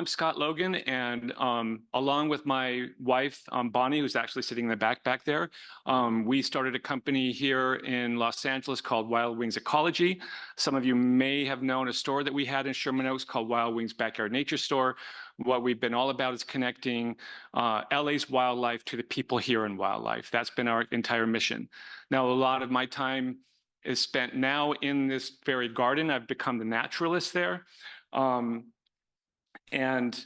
I'm Scott Logan, and along with my wife, Bonnie, who's actually sitting in the back there, we started a company here in Los Angeles called Wild Wings Ecology. Some of you may have known a store that we had in Sherman Oaks called Wild Wings Backyard Nature Store. What we've been all about is connecting LA's wildlife to the people here in wildlife. That's been our entire mission. Now, a lot of my time is spent now in this very garden. I've become the naturalist there. And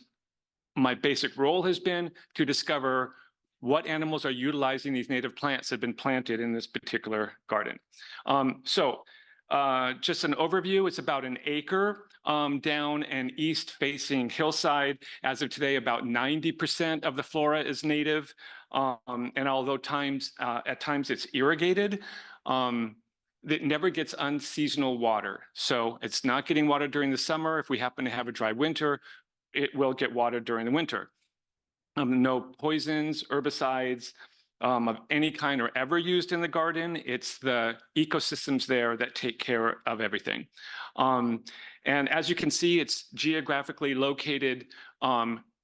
my basic role has been to discover what animals are utilizing these native plants that have been planted in this particular garden. Just an overview, it's about an acre down an east-facing hillside. As of today, about 90% of the flora is native. And although at times it's irrigated, it never gets unseasonal water. So it's not getting water during the summer. If we happen to have a dry winter, it will get water during the winter. No poisons, herbicides of any kind are ever used in the garden. It's the ecosystems there that take care of everything. And as you can see, it's geographically located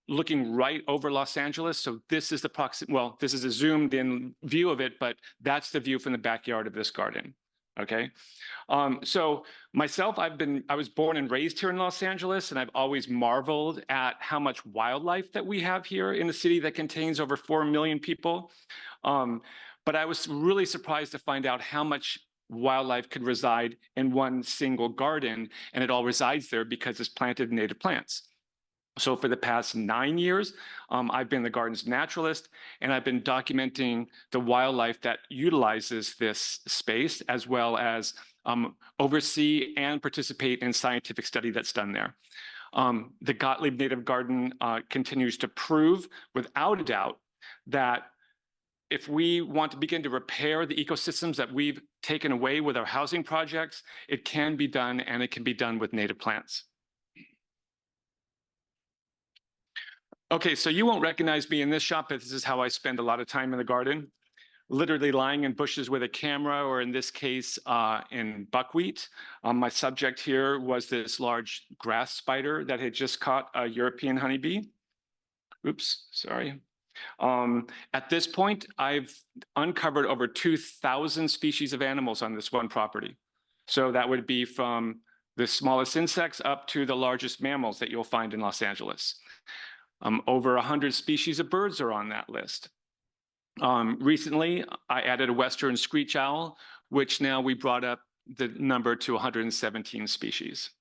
looking right over Los Angeles. So this is this is a zoomed in view of it, but that's the view from the backyard of this garden. Okay. So myself, I was born and raised here in Los Angeles, and I've always marveled at how much wildlife that we have here in a city that contains over 4 million people. But I was really surprised to find out how much wildlife could reside in one single garden, and it all resides there because it's planted in native plants. So for the past 9 years, I've been the garden's naturalist, and I've been documenting the wildlife that utilizes this space, as well as oversee and participate in scientific study that's done there. The Gottlieb Native Garden continues to prove, without a doubt, that if we want to begin to repair the ecosystems that we've taken away with our housing projects, it can be done, and it can be done with native plants. Okay, so you won't recognize me in this shot, but this is how I spend a lot of time in the garden, literally lying in bushes with a camera, or in this case, in buckwheat. My subject here was this large grass spider that had just caught a European honeybee. Oops, sorry. At this point, I've uncovered over 2,000 species of animals on this one property. So that would be from the smallest insects up to the largest mammals that you'll find in Los Angeles. Over 100 species of birds are on that list. Recently, I added a western screech owl, which now we brought up the number to 117 species.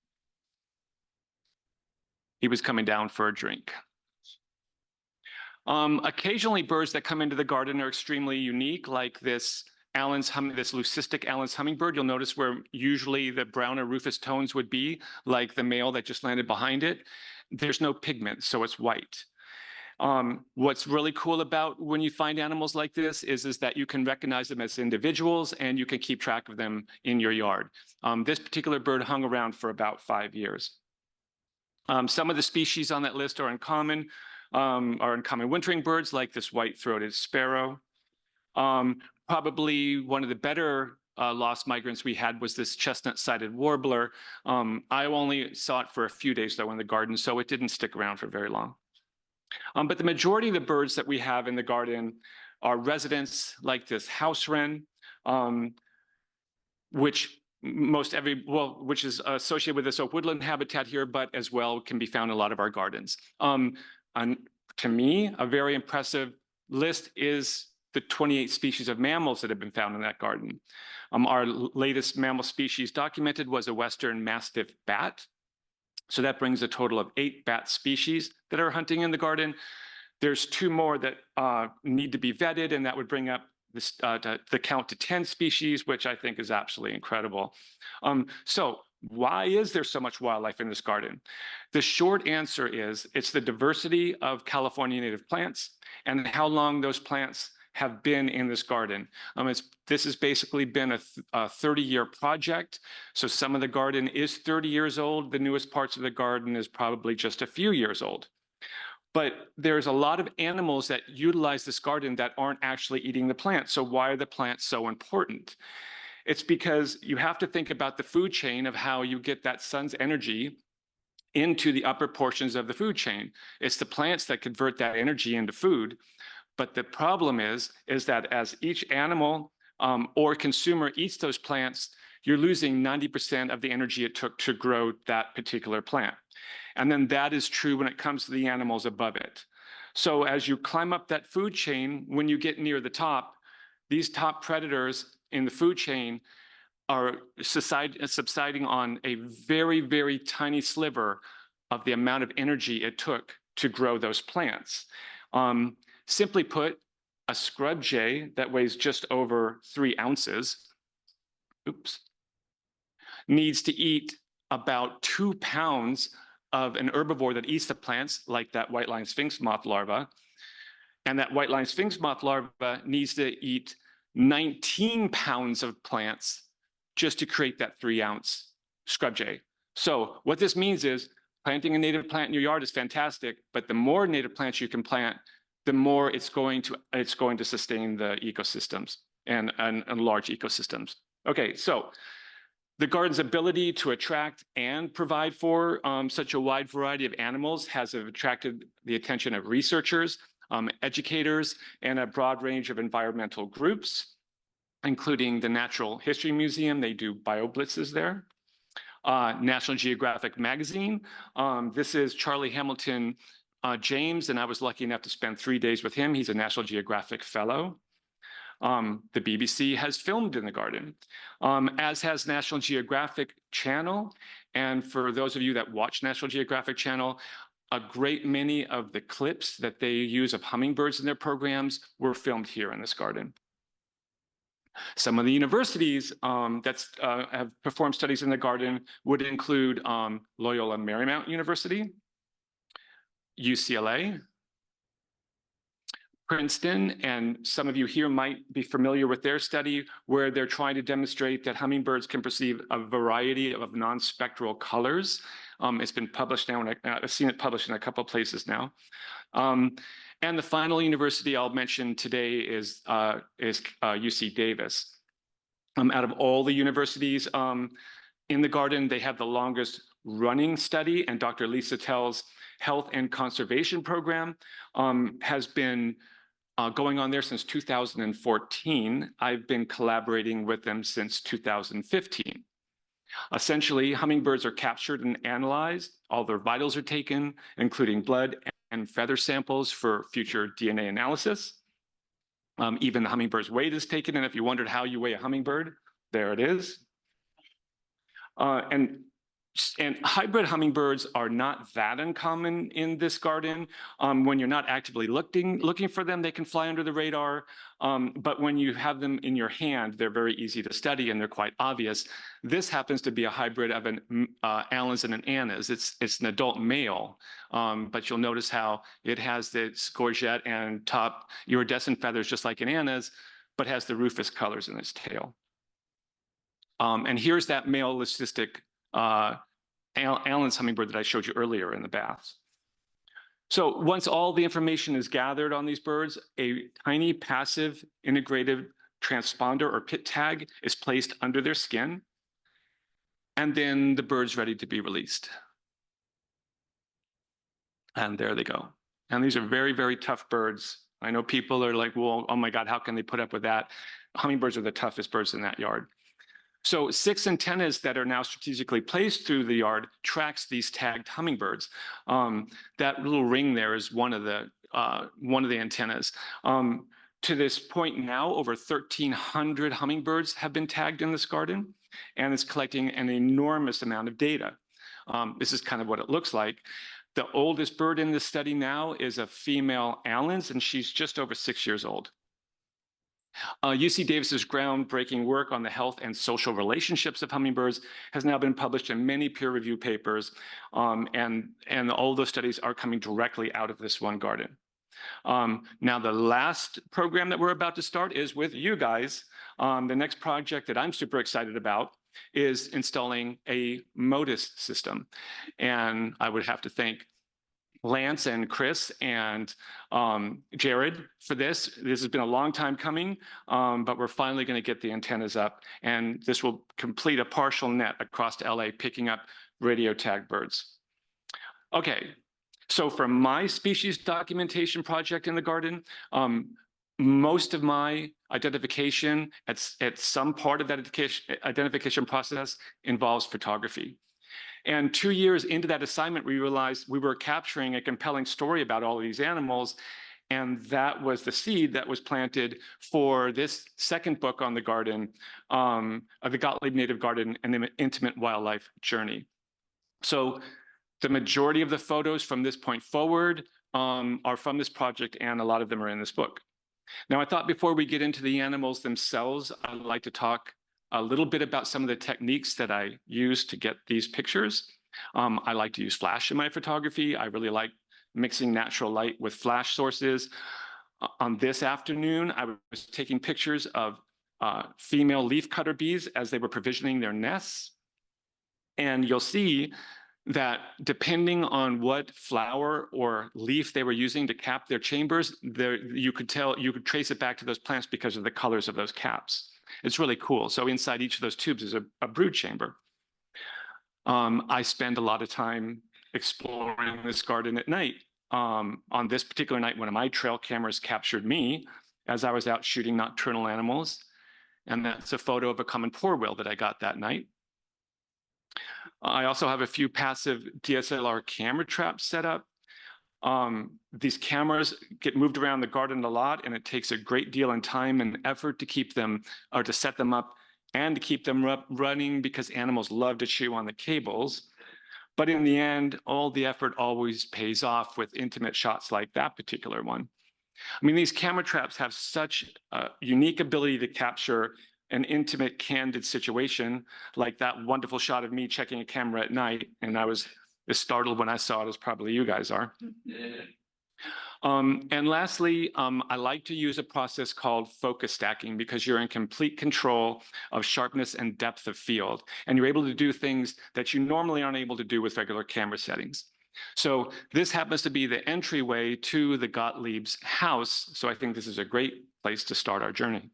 He was coming down for a drink. Occasionally, birds that come into the garden are extremely unique, like this leucistic Allen's hummingbird. You'll notice where usually the brown or rufous tones would be, like the male that just landed behind it. There's no pigment, so it's white. What's really cool about when you find animals like this is that you can recognize them as individuals, and you can keep track of them in your yard. This particular bird hung around for about 5 years. Some of the species on that list are uncommon wintering birds, like this white-throated sparrow. Probably one of the better lost migrants we had was this chestnut-sided warbler. I only saw it for a few days, though, in the garden, so it didn't stick around for very long. But the majority of the birds that we have in the garden are residents, like this house wren, which is associated with this oak woodland habitat here, but as well can be found in a lot of our gardens. And to me, a very impressive list is the 28 species of mammals that have been found in that garden. Our latest mammal species documented was a western mastiff bat. So that brings a total of 8 bat species that are hunting in the garden. There's 2 more that need to be vetted, and that would bring up this, the count to 10 species, which I think is absolutely incredible. So why is there so much wildlife in this garden? The short answer is it's the diversity of California native plants and how long those plants have been in this garden. This has basically been a 30-year project. So some of the garden is 30 years old. The newest parts of the garden is probably just a few years old. But there's a lot of animals that utilize this garden that aren't actually eating the plants. So why are the plants so important? It's because you have to think about the food chain of how you get that sun's energy into the upper portions of the food chain. It's the plants that convert that energy into food. But the problem is that as each animal or consumer eats those plants, you're losing 90% of the energy it took to grow that particular plant. And then that is true when it comes to the animals above it. So as you climb up that food chain, when you get near the top, these top predators in the food chain are subsiding on a very, very tiny sliver of the amount of energy it took to grow those plants. Simply put, a scrub jay that weighs just over 3 ounces, needs to eat about 2 pounds of an herbivore that eats the plants, like that white-lined sphinx moth larva. And that white-lined sphinx moth larva needs to eat 19 pounds of plants just to create that 3-ounce scrub jay. So what this means is planting a native plant in your yard is fantastic, but the more native plants you can plant, the more it's going to sustain the ecosystems and large ecosystems. Okay, so the garden's ability to attract and provide for such a wide variety of animals has attracted the attention of researchers, educators, and a broad range of environmental groups, including the Natural History Museum. They do bio-blitzes there. National Geographic magazine. This is Charlie Hamilton James, and I was lucky enough to spend 3 days with him. He's a National Geographic fellow. The BBC has filmed in the garden, as has National Geographic Channel. And for those of you that watch National Geographic Channel, a great many of the clips that they use of hummingbirds in their programs were filmed here in this garden. Some of the universities that have performed studies in the garden would include Loyola Marymount University, UCLA, Princeton, and some of you here might be familiar with their study where they're trying to demonstrate that hummingbirds can perceive a variety of non-spectral colors. It's been published now, and I've seen it published in a couple of places now. And the final university I'll mention today is UC Davis. Out of all the universities in the garden, they have the longest running study, and Dr. Lisa Tell's Health and Conservation Program has been going on there since 2014. I've been collaborating with them since 2015. Essentially, hummingbirds are captured and analyzed. All their vitals are taken, including blood and feather samples for future DNA analysis. Even the hummingbird's weight is taken, and if you wondered how you weigh a hummingbird, there it is. And hybrid hummingbirds are not that uncommon in this garden. When you're not actively looking for them, they can fly under the radar. But when you have them in your hand, they're very easy to study and they're quite obvious. This happens to be a hybrid of an Allen's and an Anna's. It's an adult male, but you'll notice how it has its gorget and top iridescent feathers just like an Anna's, but has the rufous colors in its tail. And here's that male leucistic Allen's hummingbird that I showed you earlier in the baths. So once all the information is gathered on these birds, a tiny passive integrated transponder or pit tag is placed under their skin, and then the bird's ready to be released. And there they go. And these are very, very tough birds. I know people are like, well, oh my God, how can they put up with that? Hummingbirds are the toughest birds in that yard. So 6 antennas that are now strategically placed through the yard tracks these tagged hummingbirds. That little ring there is one of the antennas. To this point now, over 1,300 hummingbirds have been tagged in this garden, and it's collecting an enormous amount of data. This is kind of what it looks like. The oldest bird in this study now is a female Allen's, and she's just over 6 years old. UC Davis's groundbreaking work on the health and social relationships of hummingbirds has now been published in many peer-reviewed papers, and all those studies are coming directly out of this one garden. Now, the last program that we're about to start is with you guys. The next project that I'm super excited about is installing a MODIS system, and I would have to thank Lance and Chris and Jared for this. This has been a long time coming, but we're finally going to get the antennas up, and this will complete a partial net across LA picking up radio tag birds. Okay, so for my species documentation project in the garden, most of my identification at some part of that identification process involves photography. And 2 years into that assignment, we realized we were capturing a compelling story about all of these animals. And that was the seed that was planted for this second book on the garden, of the Gottlieb Native Garden, an intimate wildlife journey. So the majority of the photos from this point forward are from this project, and a lot of them are in this book. Now, I thought before we get into the animals themselves, I'd like to talk a little bit about some of the techniques that I use to get these pictures. I like to use flash in my photography. I really like mixing natural light with flash sources. On this afternoon, I was taking pictures of female leafcutter bees as they were provisioning their nests. And you'll see that depending on what flower or leaf they were using to cap their chambers, you could trace it back to those plants because of the colors of those caps. It's really cool. So inside each of those tubes is a brood chamber. I spend a lot of time exploring this garden at night. On this particular night, one of my trail cameras captured me as I was out shooting nocturnal animals. And that's a photo of a common porwheel that I got that night. I also have a few passive DSLR camera traps set up. These cameras get moved around the garden a lot, and it takes a great deal of time and effort to keep them, or to set them up and to keep them running, because animals love to chew on the cables. But in the end, all the effort always pays off with intimate shots like that particular one. I mean, these camera traps have such a unique ability to capture an intimate, candid situation, like that wonderful shot of me checking a camera at night, and I was as startled when I saw it as probably you guys are. And lastly, I like to use a process called focus stacking, because you're in complete control of sharpness and depth of field, and you're able to do things that you normally aren't able to do with regular camera settings. So this happens to be the entryway to the Gottlieb's house, so I think this is a great place to start our journey.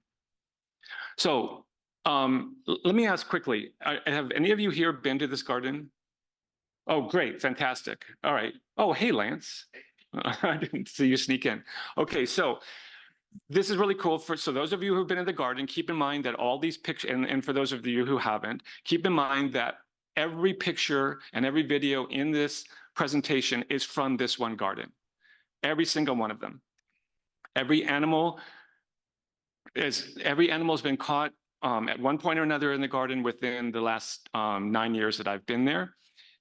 So let me ask quickly, have any of you here been to this garden? Oh, great, fantastic. All right. Oh, hey, Lance. I didn't see you sneak in. Okay, so this is really cool. So those of you who've been in the garden, keep in mind that all these pictures, and for those of you who haven't, keep in mind that every picture and every video in this presentation is from this one garden. Every single one of them. Every animal has been caught at one point or another in the garden within the last 9 years that I've been there.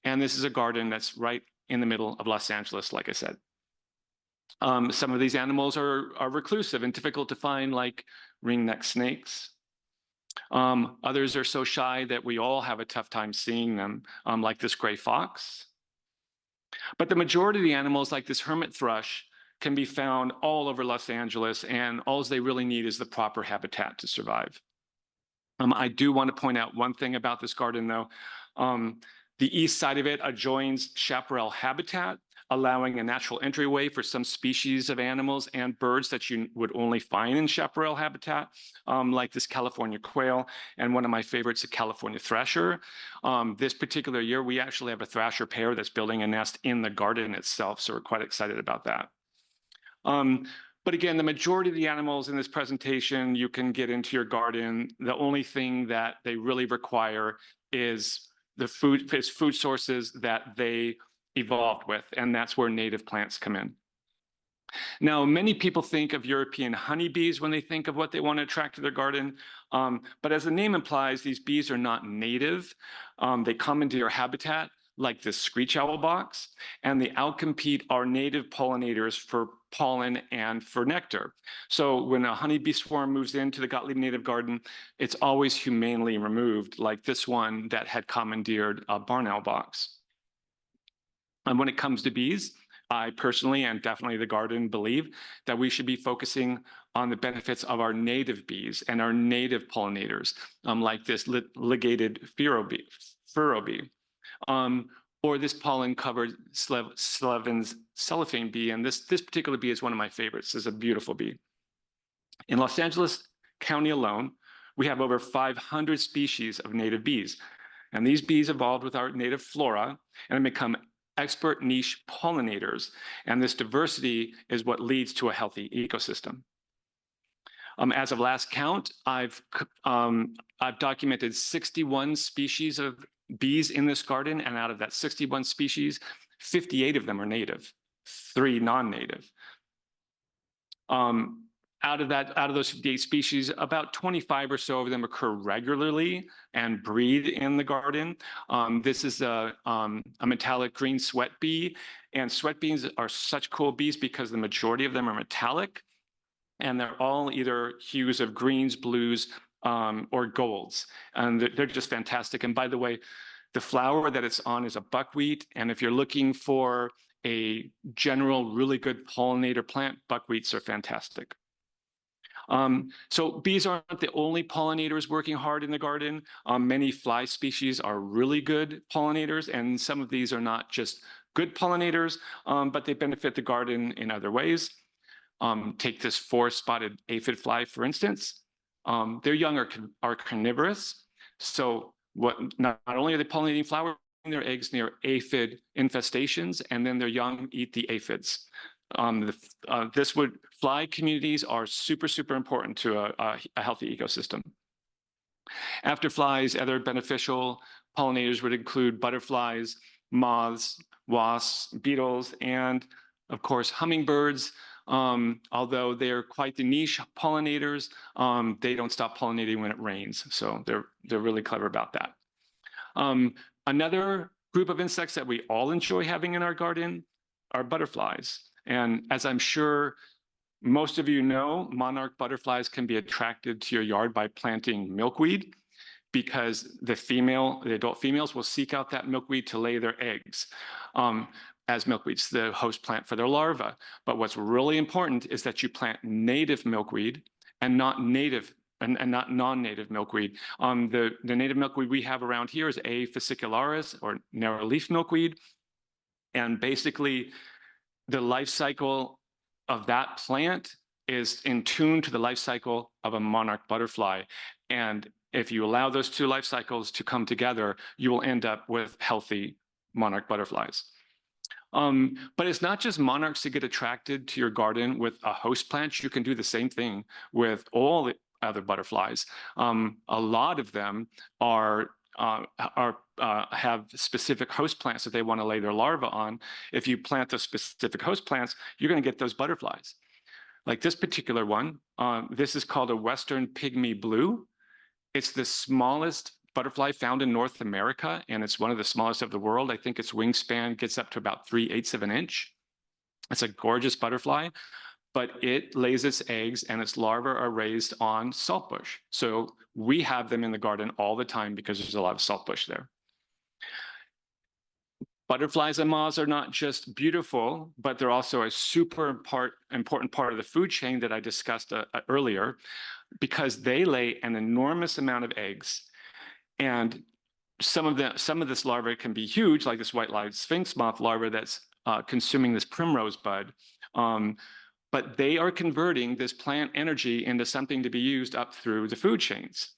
And this is a garden that's right in the middle of Los Angeles, like I said. Some of these animals are reclusive and difficult to find, like ring-necked snakes. Others are so shy that we all have a tough time seeing them, like this gray fox. But the majority of the animals, like this hermit thrush, can be found all over Los Angeles, and all they really need is the proper habitat to survive. I do want to point out one thing about this garden, though. The east side of it adjoins chaparral habitat, allowing a natural entryway for some species of animals and birds that you would only find in chaparral habitat, like this California quail, and one of my favorites, a California thrasher. This particular year, we actually have a thrasher pair that's building a nest in the garden itself, so we're quite excited about that. But again, the majority of the animals in this presentation you can get into your garden. The only thing that they really require is food sources that they evolved with, and that's where native plants come in. Now, many people think of European honeybees when they think of what they want to attract to their garden, but as the name implies, these bees are not native. They come into your habitat, like this screech owl box, and they outcompete our native pollinators for pollen and for nectar. So when a honeybee swarm moves into the Gottlieb Native Garden, it's always humanely removed, like this one that had commandeered a barn owl box. And when it comes to bees, I personally, and definitely the garden, believe that we should be focusing on the benefits of our native bees and our native pollinators, like this ligated furrow bee. Or this pollen-covered Slevin's cellophane bee, and this particular bee is one of my favorites. It's a beautiful bee. In Los Angeles County alone, we have over 500 species of native bees, and these bees evolved with our native flora and become expert niche pollinators. And this diversity is what leads to a healthy ecosystem. As of last count, I've documented 61 species of bees in this garden, and out of that 61 species, 58 of them are native, 3 non-native. Out of those 58 species, about 25 or so of them occur regularly and breed in the garden. This is a metallic green sweat bee, and sweat bees are such cool bees because the majority of them are metallic, and they're all either hues of greens, blues, or golds, and they're just fantastic. And by the way, the flower that it's on is a buckwheat, and if you're looking for a general really good pollinator plant, buckwheats are fantastic. So bees aren't the only pollinators working hard in the garden. Many fly species are really good pollinators, and some of these are not just good pollinators, but they benefit the garden in other ways. Take this forest-spotted aphid fly, for instance. Their young are carnivorous, so not only are they pollinating flowers, their eggs near aphid infestations, and then their young eat the aphids. Fly communities are super, super important to a healthy ecosystem. After flies, other beneficial pollinators would include butterflies, moths, wasps, beetles, and of course, hummingbirds. Although they're quite the niche pollinators, they don't stop pollinating when it rains. So they're really clever about that. Another group of insects that we all enjoy having in our garden are butterflies. And as I'm sure most of you know, monarch butterflies can be attracted to your yard by planting milkweed, because the adult females will seek out that milkweed to lay their eggs. As milkweed's the host plant for their larvae. But what's really important is that you plant native milkweed and not not non-native milkweed. The native milkweed we have around here is A. fascicularis, or narrow leaf milkweed. And basically, the life cycle of that plant is in tune to the life cycle of a monarch butterfly. And if you allow those two life cycles to come together, you will end up with healthy monarch butterflies. But it's not just monarchs that get attracted to your garden with a host plant. You can do the same thing with all the other butterflies. A lot of them have specific host plants that they want to lay their larvae on. If you plant those specific host plants, you're going to get those butterflies. Like this particular one, this is called a Western pygmy blue. It's the smallest butterfly found in North America, and it's one of the smallest of the world. I think its wingspan gets up to about 3/8 of an inch. It's a gorgeous butterfly, but it lays its eggs and its larvae are raised on saltbush. So we have them in the garden all the time because there's a lot of saltbush there. Butterflies and moths are not just beautiful, but they're also a super important part of the food chain that I discussed earlier, because they lay an enormous amount of eggs. And some of this larva can be huge, like this white-lipped sphinx moth larva that's consuming this primrose bud. But they are converting this plant energy into something to be used up through the food chains.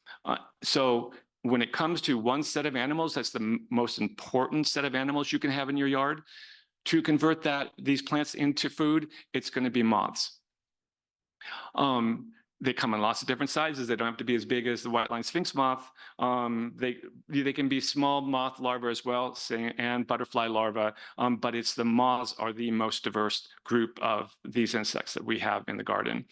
So when it comes to one set of animals, that's the most important set of animals you can have in your yard. To convert these plants into food, it's going to be moths. They come in lots of different sizes. They don't have to be as big as the white-lined sphinx moth. They can be small moth larvae as well, and butterfly larvae, but it's the moths are the most diverse group of these insects that we have in the garden.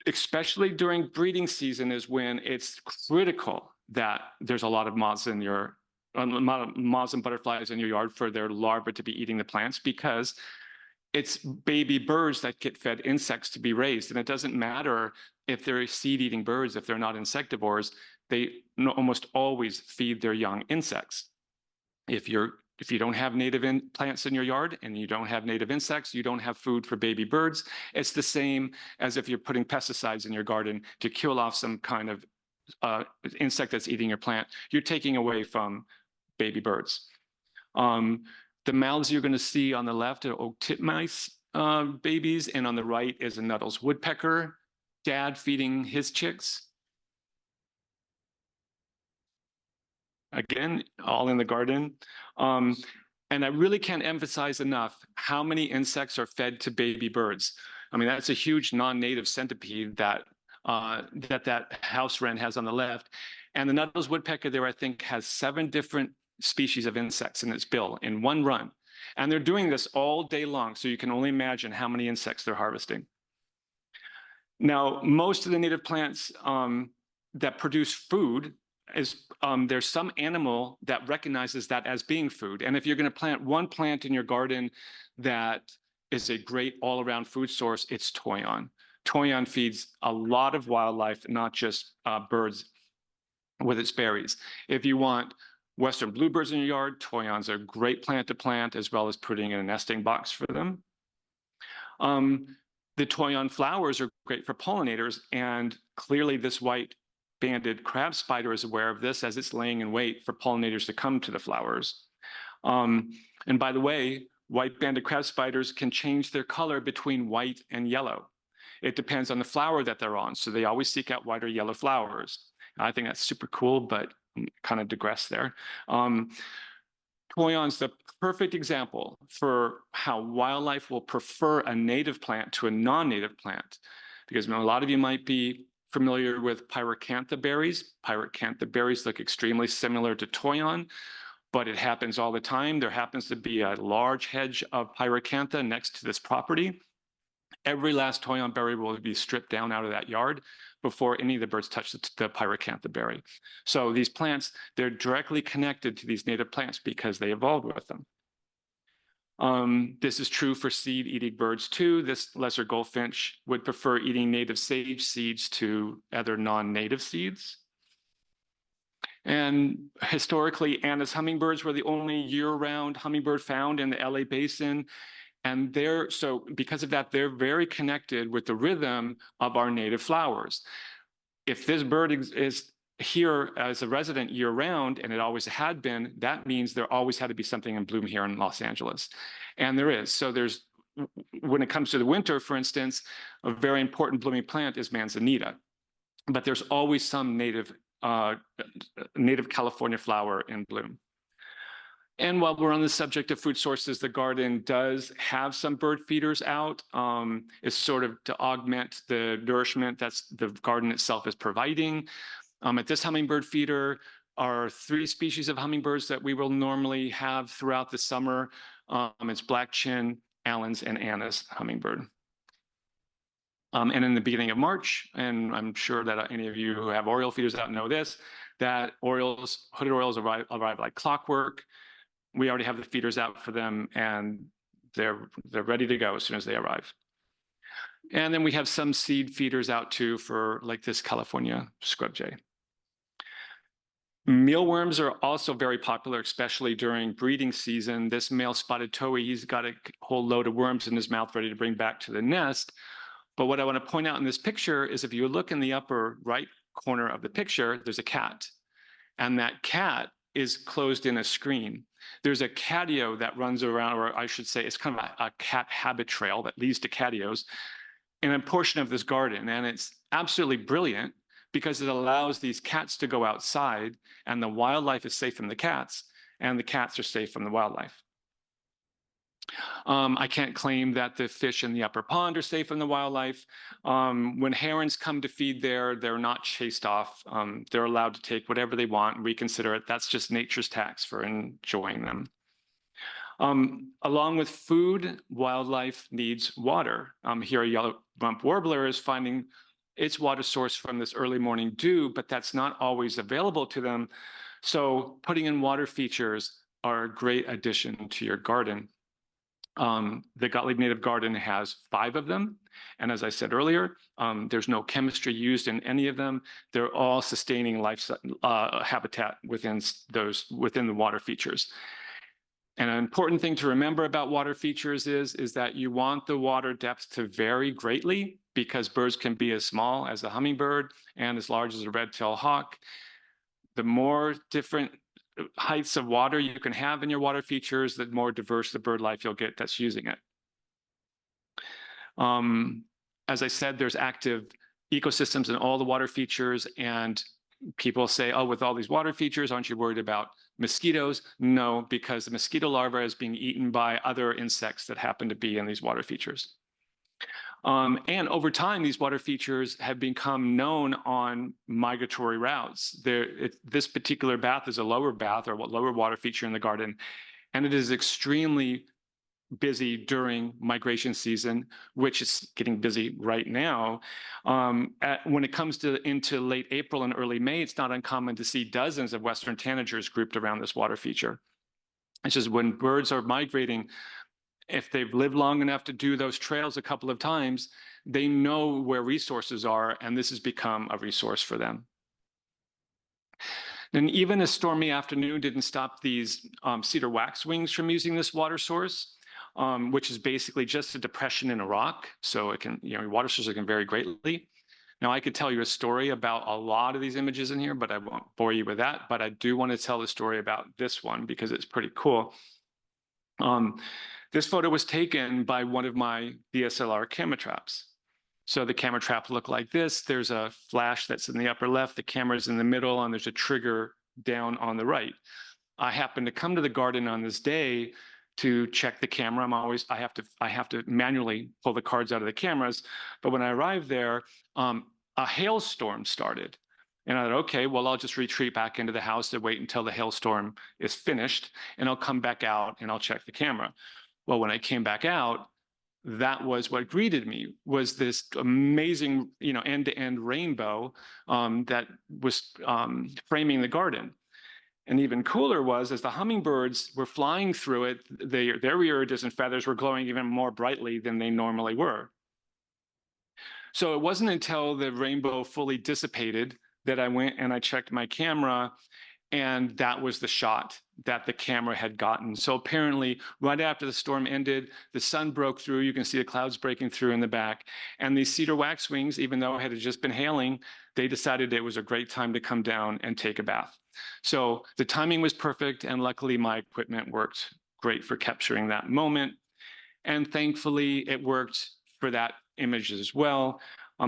Especially during breeding season is when it's critical that there's a lot of moths and butterflies in your yard for their larvae to be eating the plants, because it's baby birds that get fed insects to be raised. And it doesn't matter if they're seed-eating birds, if they're not insectivores, they almost always feed their young insects. If you don't have native plants in your yard and you don't have native insects, you don't have food for baby birds. It's the same as if you're putting pesticides in your garden to kill off some kind of insect that's eating your plant. You're taking away from baby birds. The mouths you're going to see on the left are oak titmice babies, and on the right is a Nuttall's woodpecker, dad feeding his chicks. again, all in the garden. And I really can't emphasize enough how many insects are fed to baby birds. I mean, that's a huge non-native centipede that that house wren has on the left. And the nut-nosed woodpecker there, I think, has 7 different species of insects in its bill in one run. And they're doing this all day long, so you can only imagine how many insects they're harvesting. Now, most of the native plants that produce food is there's some animal that recognizes that as being food. And if you're going to plant one plant in your garden that is a great all-around food source, it's toyon. Toyon feeds a lot of wildlife, not just birds with its berries. If you want western bluebirds in your yard, toyon's a great plant to plant, as well as putting in a nesting box for them. The toyon flowers are great for pollinators, and clearly this white-banded crab spider is aware of this as it's laying in wait for pollinators to come to the flowers. And by the way, white-banded crab spiders can change their color between white and yellow. It depends on the flower that they're on, so they always seek out white or yellow flowers. I think that's super cool, but kind of digress there. Toyon's the perfect example for how wildlife will prefer a native plant to a non-native plant, because a lot of you might be familiar with pyracantha berries. Pyracantha berries look extremely similar to toyon, but it happens all the time. There happens to be a large hedge of pyracantha next to this property. Every last toyon berry will be stripped down out of that yard before any of the birds touch the pyracantha berry. So these plants, they're directly connected to these native plants because they evolved with them. This is true for seed-eating birds too. This lesser goldfinch would prefer eating native sage seeds to other non-native seeds. And historically, Anna's hummingbirds were the only year-round hummingbird found in the LA basin. And so because of that, they're very connected with the rhythm of our native flowers. If this bird is here as a resident year round, and it always had been, that means there always had to be something in bloom here in Los Angeles. And there is. So when it comes to the winter, for instance, a very important blooming plant is manzanita. But there's always some native California flower in bloom. And while we're on the subject of food sources, the garden does have some bird feeders out. It's sort of to augment the nourishment that the garden itself is providing. At this hummingbird feeder are 3 species of hummingbirds that we will normally have throughout the summer. It's black-chin, Allen's, and Anna's hummingbird. And in the beginning of March, and I'm sure that any of you who have oriole feeders out know this, that hooded orioles arrive like clockwork. We already have the feeders out for them, and they're ready to go as soon as they arrive. And then we have some seed feeders out too for like this California scrub jay. Mealworms are also very popular, especially during breeding season. This male spotted towhee, he's got a whole load of worms in his mouth ready to bring back to the nest. But what I want to point out in this picture is if you look in the upper right corner of the picture, there's a cat. And that cat is closed in a screen. There's a catio that runs around, or I should say it's kind of a cat habit trail that leads to catios in a portion of this garden. And it's absolutely brilliant because it allows these cats to go outside, and the wildlife is safe from the cats, and the cats are safe from the wildlife. I can't claim that the fish in the upper pond are safe from the wildlife. When herons come to feed there, they're not chased off. They're allowed to take whatever they want and reconsider it. That's just nature's tax for enjoying them. Along with food, wildlife needs water. Here, a yellow rump warbler is finding its water source from this early morning dew, but that's not always available to them. So putting in water features are a great addition to your garden. The Gottlieb Native Garden has 5 of them. And as I said earlier, there's no chemistry used in any of them. They're all sustaining life habitat within the water features. And an important thing to remember about water features is that you want the water depth to vary greatly because birds can be as small as a hummingbird and as large as a red-tailed hawk. The more different heights of water you can have in your water features, the more diverse the bird life you'll get that's using it. As I said, there's active ecosystems in all the water features, and people say, oh, with all these water features, aren't you worried about mosquitoes? No, because the mosquito larva is being eaten by other insects that happen to be in these water features. And over time, these water features have become known on migratory routes. This particular bath is a lower bath or lower water feature in the garden, and it is extremely busy during migration season, which is getting busy right now. When it comes into late April and early May, it's not uncommon to see dozens of Western tanagers grouped around this water feature. It's just when birds are migrating, if they've lived long enough to do those trails a couple of times, they know where resources are, and this has become a resource for them. And even a stormy afternoon didn't stop these cedar waxwings from using this water source, which is basically just a depression in a rock. So it can, water sources can vary greatly. Now, I could tell you a story about a lot of these images in here, but I won't bore you with that. But I do want to tell the story about this one because it's pretty cool. This photo was taken by one of my DSLR camera traps. So the camera trap looked like this. There's a flash that's in the upper left, the camera's in the middle, and there's a trigger down on the right. I happened to come to the garden on this day to check the camera. I have to manually pull the cards out of the cameras. But when I arrived there, a hailstorm started. And I thought, okay, well, I'll just retreat back into the house and wait until the hailstorm is finished, and I'll come back out and I'll check the camera. Well, when I came back out, that was what greeted me, was this amazing, end-to-end rainbow that was framing the garden. And even cooler was, as the hummingbirds were flying through it, their iridescent feathers were glowing even more brightly than they normally were. So it wasn't until the rainbow fully dissipated that I went and I checked my camera, and that was the shot that the camera had gotten. So apparently, right after the storm ended, the sun broke through. You can see the clouds breaking through in the back. And these cedar waxwings, even though it had just been hailing, they decided it was a great time to come down and take a bath. So the timing was perfect, and luckily my equipment worked great for capturing that moment. And thankfully, it worked for that image as well.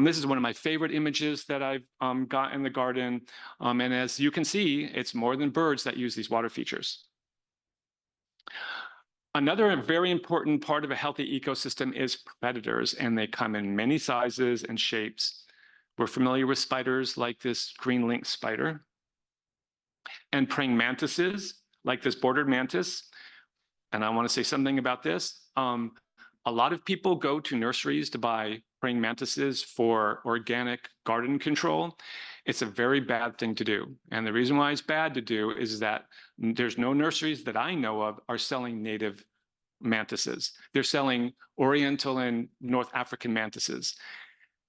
This is one of my favorite images that I've got in the garden. And as you can see, it's more than birds that use these water features. Another very important part of a healthy ecosystem is predators, and they come in many sizes and shapes. We're familiar with spiders like this green lynx spider, and praying mantises like this bordered mantis. And I want to say something about this. A lot of people go to nurseries to buy praying mantises for organic garden control. It's a very bad thing to do. And the reason why it's bad to do is that there's no nurseries that I know of are selling native mantises. They're selling Oriental and North African mantises.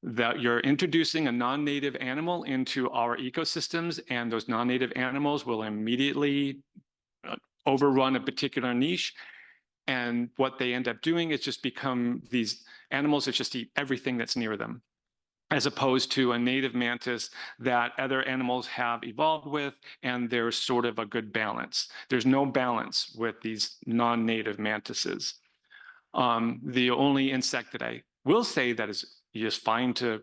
That you're introducing a non-native animal into our ecosystems, and those non-native animals will immediately overrun a particular niche. And what they end up doing is just become these animals that just eat everything that's near them, as opposed to a native mantis that other animals have evolved with, and there's sort of a good balance. There's no balance with these non-native mantises. The only insect that I will say that is just fine to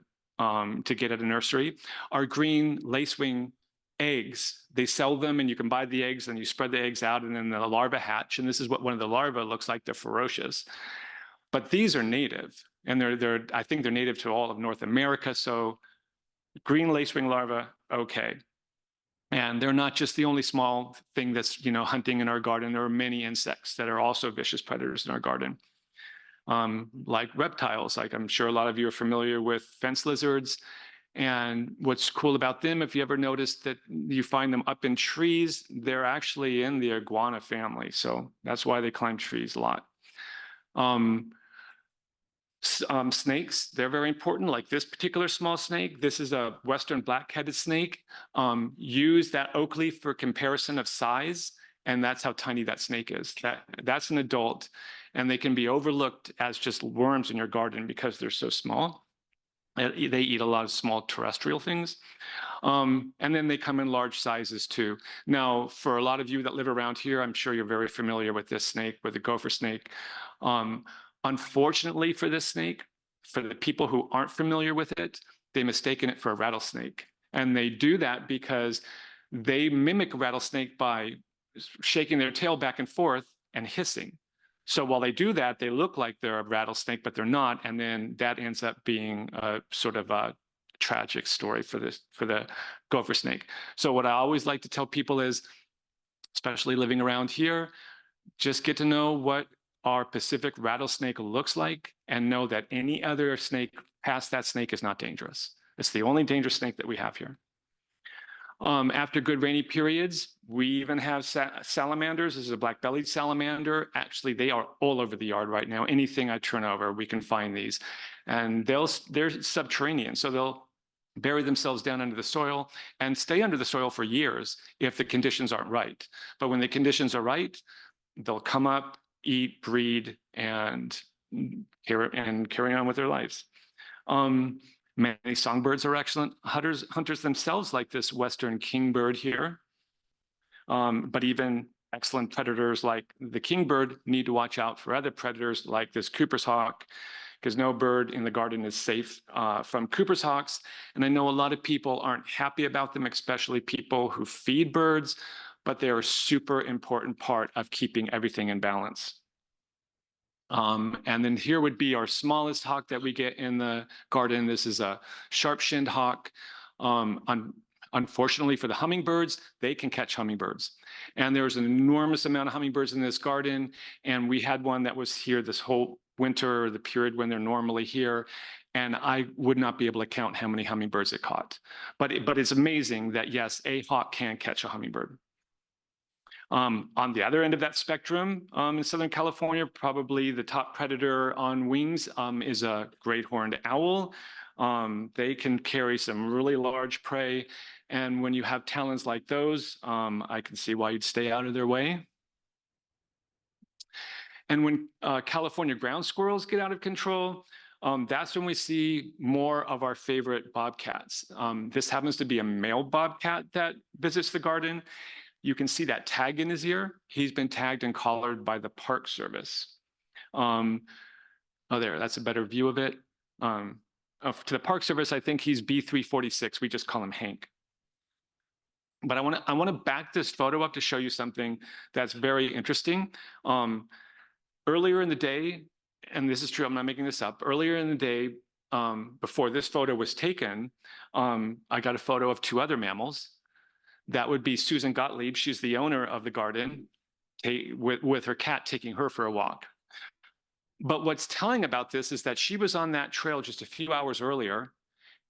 get at a nursery are green lacewing eggs. They sell them, and you can buy the eggs, and you spread the eggs out, and then the larvae hatch. And this is what one of the larvae looks like. They're ferocious. But these are native, and I think they're native to all of North America. So green lacewing larvae, okay. And they're not just the only small thing that's hunting in our garden. There are many insects that are also vicious predators in our garden. Like reptiles, like I'm sure a lot of you are familiar with fence lizards. And what's cool about them, if you ever noticed that you find them up in trees, they're actually in the iguana family. So that's why they climb trees a lot. Snakes, they're very important, like this particular small snake. This is a Western black-headed snake. Use that oak leaf for comparison of size, and that's how tiny that snake is. That's an adult, and they can be overlooked as just worms in your garden because they're so small. They eat a lot of small terrestrial things. And then they come in large sizes too. Now, for a lot of you that live around here, I'm sure you're very familiar with this snake, with the gopher snake. Unfortunately for this snake, for the people who aren't familiar with it, they mistaken it for a rattlesnake. And they do that because they mimic rattlesnake by shaking their tail back and forth and hissing. So while they do that, they look like they're a rattlesnake, but they're not. And then that ends up being a sort of a tragic story for the gopher snake. So what I always like to tell people is, especially living around here, just get to know what our Pacific rattlesnake looks like and know that any other snake past that snake is not dangerous. It's the only dangerous snake that we have here. After good rainy periods, we even have salamanders. This is a black-bellied salamander. Actually, they are all over the yard right now. Anything I turn over, we can find these. And they're subterranean, so they'll bury themselves down under the soil and stay under the soil for years if the conditions aren't right. But when the conditions are right, they'll come up, eat, breed, and carry on with their lives. Many songbirds are excellent hunters themselves, like this western kingbird here. But even excellent predators like the kingbird need to watch out for other predators like this Cooper's hawk, because no bird in the garden is safe from Cooper's hawks. And I know a lot of people aren't happy about them, especially people who feed birds, but they're a super important part of keeping everything in balance. And then here would be our smallest hawk that we get in the garden. This is a sharp-shinned hawk. Unfortunately for the hummingbirds, they can catch hummingbirds. And there's an enormous amount of hummingbirds in this garden. And we had one that was here this whole winter, the period when they're normally here. And I would not be able to count how many hummingbirds it caught. But it's amazing that, yes, a hawk can catch a hummingbird. On the other end of that spectrum, in Southern California, probably the top predator on wings is a great horned owl. They can carry some really large prey. And when you have talons like those, I can see why you'd stay out of their way. And when California ground squirrels get out of control, that's when we see more of our favorite bobcats. This happens to be a male bobcat that visits the garden. You can see that tag in his ear. He's been tagged and collared by the Park Service. Oh, there, that's a better view of it. To the Park Service, I think he's B346. We just call him Hank. But I want to back this photo up to show you something that's very interesting. Earlier in the day, and this is true, I'm not making this up, earlier in the day, before this photo was taken, I got a photo of two other mammals. That would be Susan Gottlieb. She's the owner of the garden, with her cat taking her for a walk. But what's telling about this is that she was on that trail just a few hours earlier,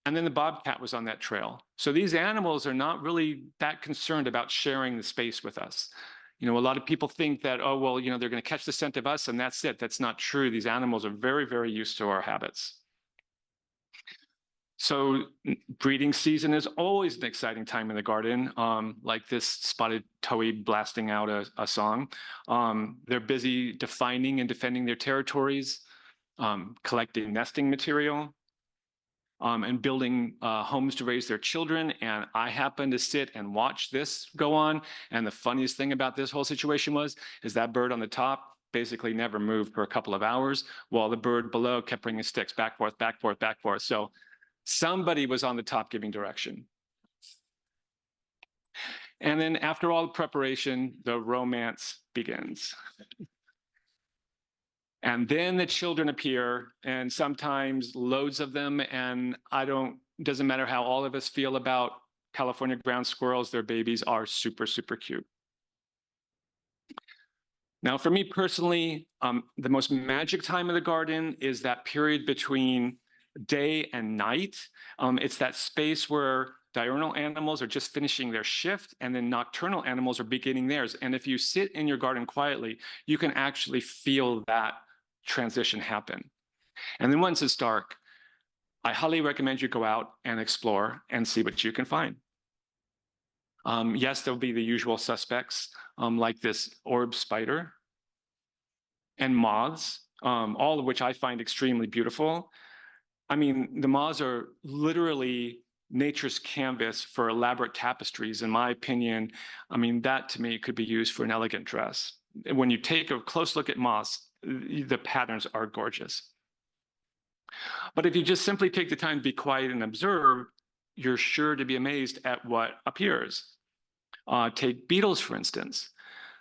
and then the bobcat was on that trail. So these animals are not really that concerned about sharing the space with us. You know, a lot of people think that, oh, well, you know, they're going to catch the scent of us and that's it. That's not true. These animals are very, very used to our habits. So breeding season is always an exciting time in the garden, like this spotted towhee blasting out a song. They're busy defining and defending their territories, collecting nesting material, and building homes to raise their children. And I happened to sit and watch this go on. And the funniest thing about this whole situation is that bird on the top basically never moved for a couple of hours, while the bird below kept bringing sticks back, forth, back, forth, back, forth. So somebody was on the top giving direction. And then after all the preparation, the romance begins. And then the children appear, and sometimes loads of them, and doesn't matter how all of us feel about California ground squirrels, their babies are super, super cute. Now, for me personally, the most magic time of the garden is that period between day and night. It's that space where diurnal animals are just finishing their shift and then nocturnal animals are beginning theirs. And if you sit in your garden quietly, you can actually feel that transition happen. And then once it's dark, I highly recommend you go out and explore and see what you can find. Yes, there'll be the usual suspects, like this orb spider and moths, all of which I find extremely beautiful. I mean, the moths are literally nature's canvas for elaborate tapestries, in my opinion. I mean, that to me could be used for an elegant dress. When you take a close look at moths, the patterns are gorgeous. But if you just simply take the time to be quiet and observe, you're sure to be amazed at what appears. Take beetles, for instance.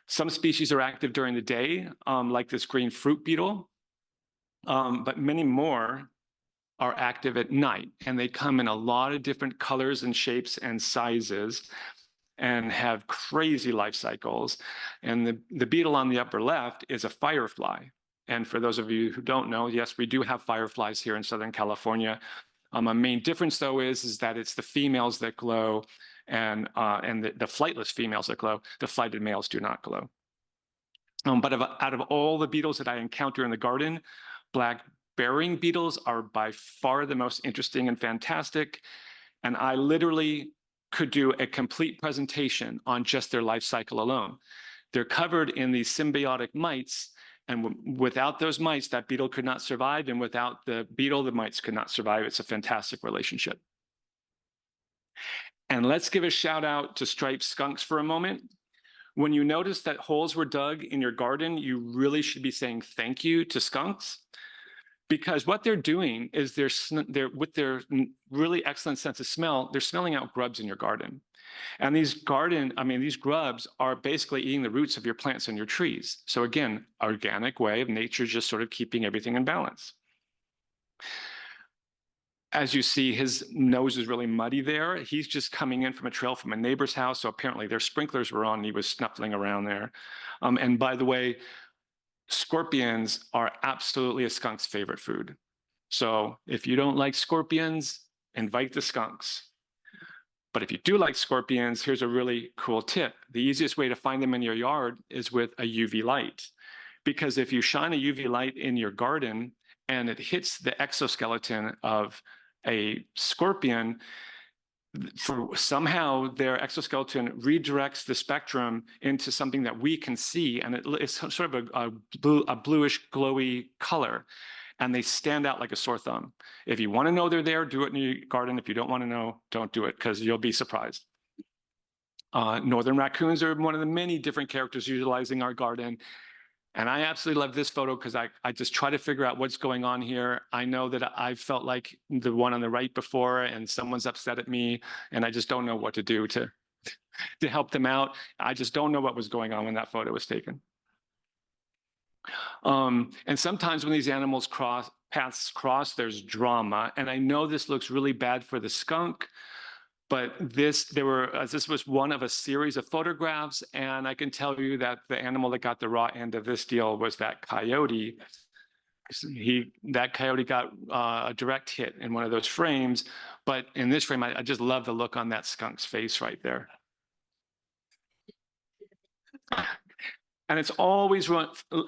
Some species are active during the day, like this green fruit beetle, but many more are active at night, and they come in a lot of different colors and shapes and sizes and have crazy life cycles. And the beetle on the upper left is a firefly. And for those of you who don't know, yes, we do have fireflies here in Southern California. A main difference, though, is that it's the females that glow and the flightless females that glow. The flighted males do not glow. But out of all the beetles that I encounter in the garden, black-bearing beetles are by far the most interesting and fantastic. And I literally could do a complete presentation on just their life cycle alone. They're covered in these symbiotic mites, and without those mites, that beetle could not survive, and without the beetle, the mites could not survive. It's a fantastic relationship. And let's give a shout out to striped skunks for a moment. When you notice that holes were dug in your garden, you really should be saying thank you to skunks, because what they're doing is they're with their really excellent sense of smell, they're smelling out grubs in your garden. And these grubs are basically eating the roots of your plants and your trees. So again, organic way of nature just sort of keeping everything in balance. As you see, his nose is really muddy there. He's just coming in from a trail from a neighbor's house. So apparently their sprinklers were on and he was snuffling around there. And by the way, scorpions are absolutely a skunk's favorite food. So if you don't like scorpions, invite the skunks. But if you do like scorpions, here's a really cool tip. The easiest way to find them in your yard is with a UV light. Because if you shine a UV light in your garden and it hits the exoskeleton of a scorpion, somehow their exoskeleton redirects the spectrum into something that we can see, and it's sort of a bluish, glowy color, and they stand out like a sore thumb. If you want to know they're there, do it in your garden. If you don't want to know, don't do it, because you'll be surprised. Northern raccoons are one of the many different characters utilizing our garden. And I absolutely love this photo because I just try to figure out what's going on here. I know that I felt like the one on the right before, and someone's upset at me, and I just don't know what to do to help them out. I just don't know what was going on when that photo was taken. And sometimes when these animals paths cross, there's drama. And I know this looks really bad for the skunk, but this was one of a series of photographs, and I can tell you that the animal that got the raw end of this deal was that coyote. That coyote got a direct hit in one of those frames, but in this frame, I just love the look on that skunk's face right there. And it's always,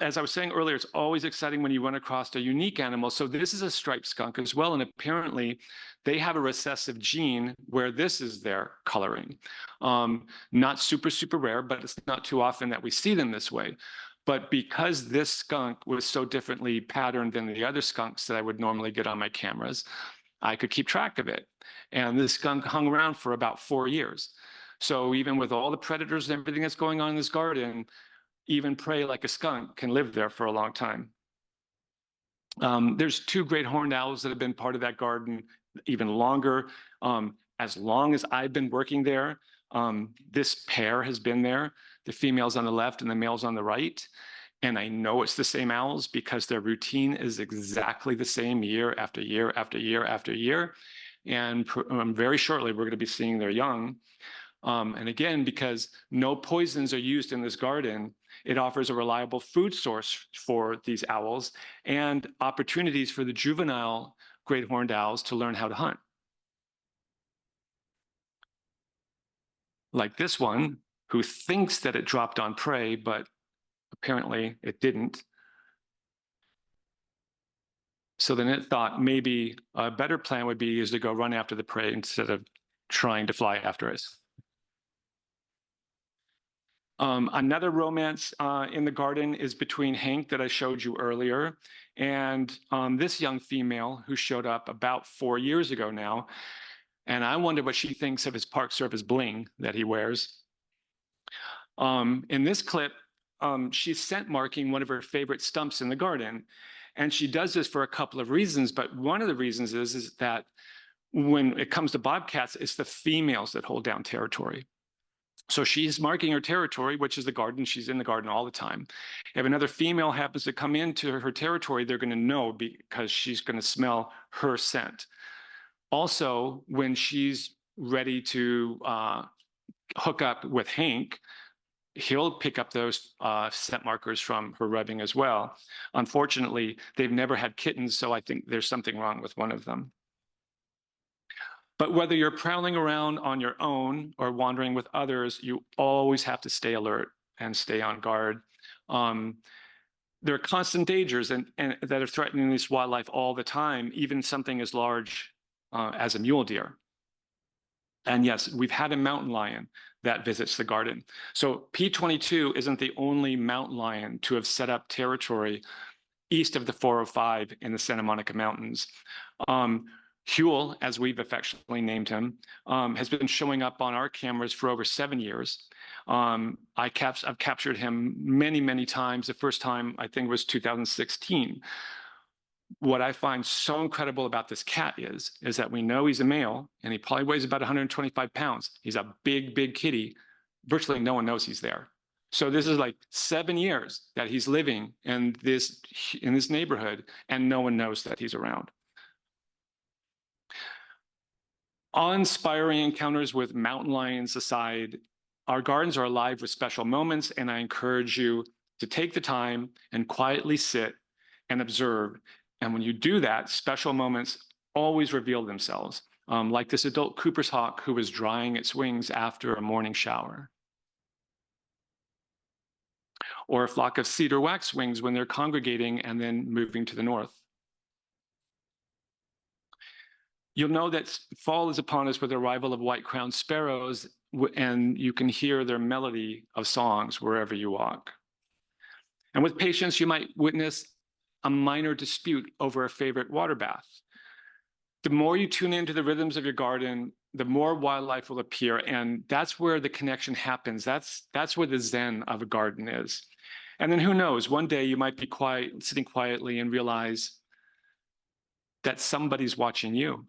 as I was saying earlier, it's always exciting when you run across a unique animal. So this is a striped skunk as well, and apparently they have a recessive gene where this is their coloring. Not super, super rare, but it's not too often that we see them this way. But because this skunk was so differently patterned than the other skunks that I would normally get on my cameras, I could keep track of it. And this skunk hung around for about 4 years. So even with all the predators and everything that's going on in this garden, even prey like a skunk can live there for a long time. There's 2 great horned owls that have been part of that garden even longer. As long as I've been working there, this pair has been there, the females on the left and the males on the right. And I know it's the same owls because their routine is exactly the same year after year after year after year. And very shortly, we're going to be seeing their young. And again, because no poisons are used in this garden, it offers a reliable food source for these owls and opportunities for the juvenile great horned owls to learn how to hunt. Like this one, who thinks that it dropped on prey, but apparently it didn't. So then it thought maybe a better plan would be to go run after the prey instead of trying to fly after it. Another romance in the garden is between Hank that I showed you earlier and this young female who showed up about 4 years ago now. And I wonder what she thinks of his Park Service bling that he wears. In this clip, she's scent marking one of her favorite stumps in the garden. And she does this for a couple of reasons, but one of the reasons is that when it comes to bobcats, it's the females that hold down territory. So she's marking her territory, which is the garden. She's in the garden all the time. If another female happens to come into her territory, they're going to know because she's going to smell her scent. Also, when she's ready to hook up with Hank, he'll pick up those scent markers from her rubbing as well. Unfortunately, they've never had kittens, so I think there's something wrong with one of them. But whether you're prowling around on your own or wandering with others, you always have to stay alert and stay on guard. There are constant dangers and that are threatening this wildlife all the time, even something as large as a mule deer. And yes, we've had a mountain lion that visits the garden. So P22 isn't the only mountain lion to have set up territory east of the 405 in the Santa Monica Mountains. Huel, as we've affectionately named him, has been showing up on our cameras for over 7 years. I've captured him many, many times. The first time, I think, was 2016. What I find so incredible about this cat is that we know he's a male, and he probably weighs about 125 pounds. He's a big, big kitty. Virtually no one knows he's there. So this is like 7 years that he's living in this neighborhood, and no one knows that he's around. Awe-inspiring encounters with mountain lions aside, our gardens are alive with special moments, and I encourage you to take the time and quietly sit and observe. And when you do that, special moments always reveal themselves, like this adult Cooper's hawk who was drying its wings after a morning shower. Or a flock of cedar waxwings when they're congregating and then moving to the north. You'll know that fall is upon us with the arrival of white-crowned sparrows, and you can hear their melody of songs wherever you walk. And with patience, you might witness a minor dispute over a favorite water bath. The more you tune into the rhythms of your garden, the more wildlife will appear, and that's where the connection happens. That's where the zen of a garden is. And then who knows, one day you might be sitting quietly and realize that somebody's watching you.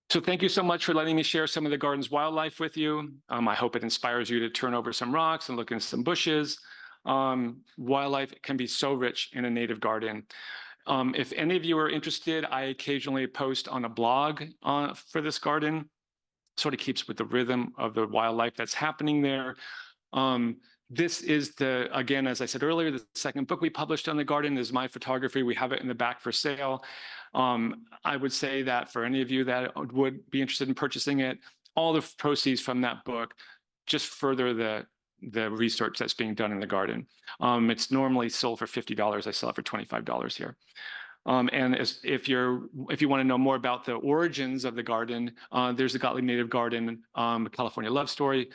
So thank you so much for letting me share some of the garden's wildlife with you. I hope it inspires you to turn over some rocks and look in some bushes. Wildlife can be so rich in a native garden. If any of you are interested, I occasionally post on a blog for this garden. Sort of keeps with the rhythm of the wildlife that's happening there. This is again, as I said earlier, the second book we published on the garden is my photography. We have it in the back for sale. I would say that for any of you that would be interested in purchasing it, all the proceeds from that book just further the research that's being done in the garden. It's normally sold for $50. I sell it for $25 here. And if you want to know more about the origins of the garden, there's the Gottlieb Native Garden, California Love Story,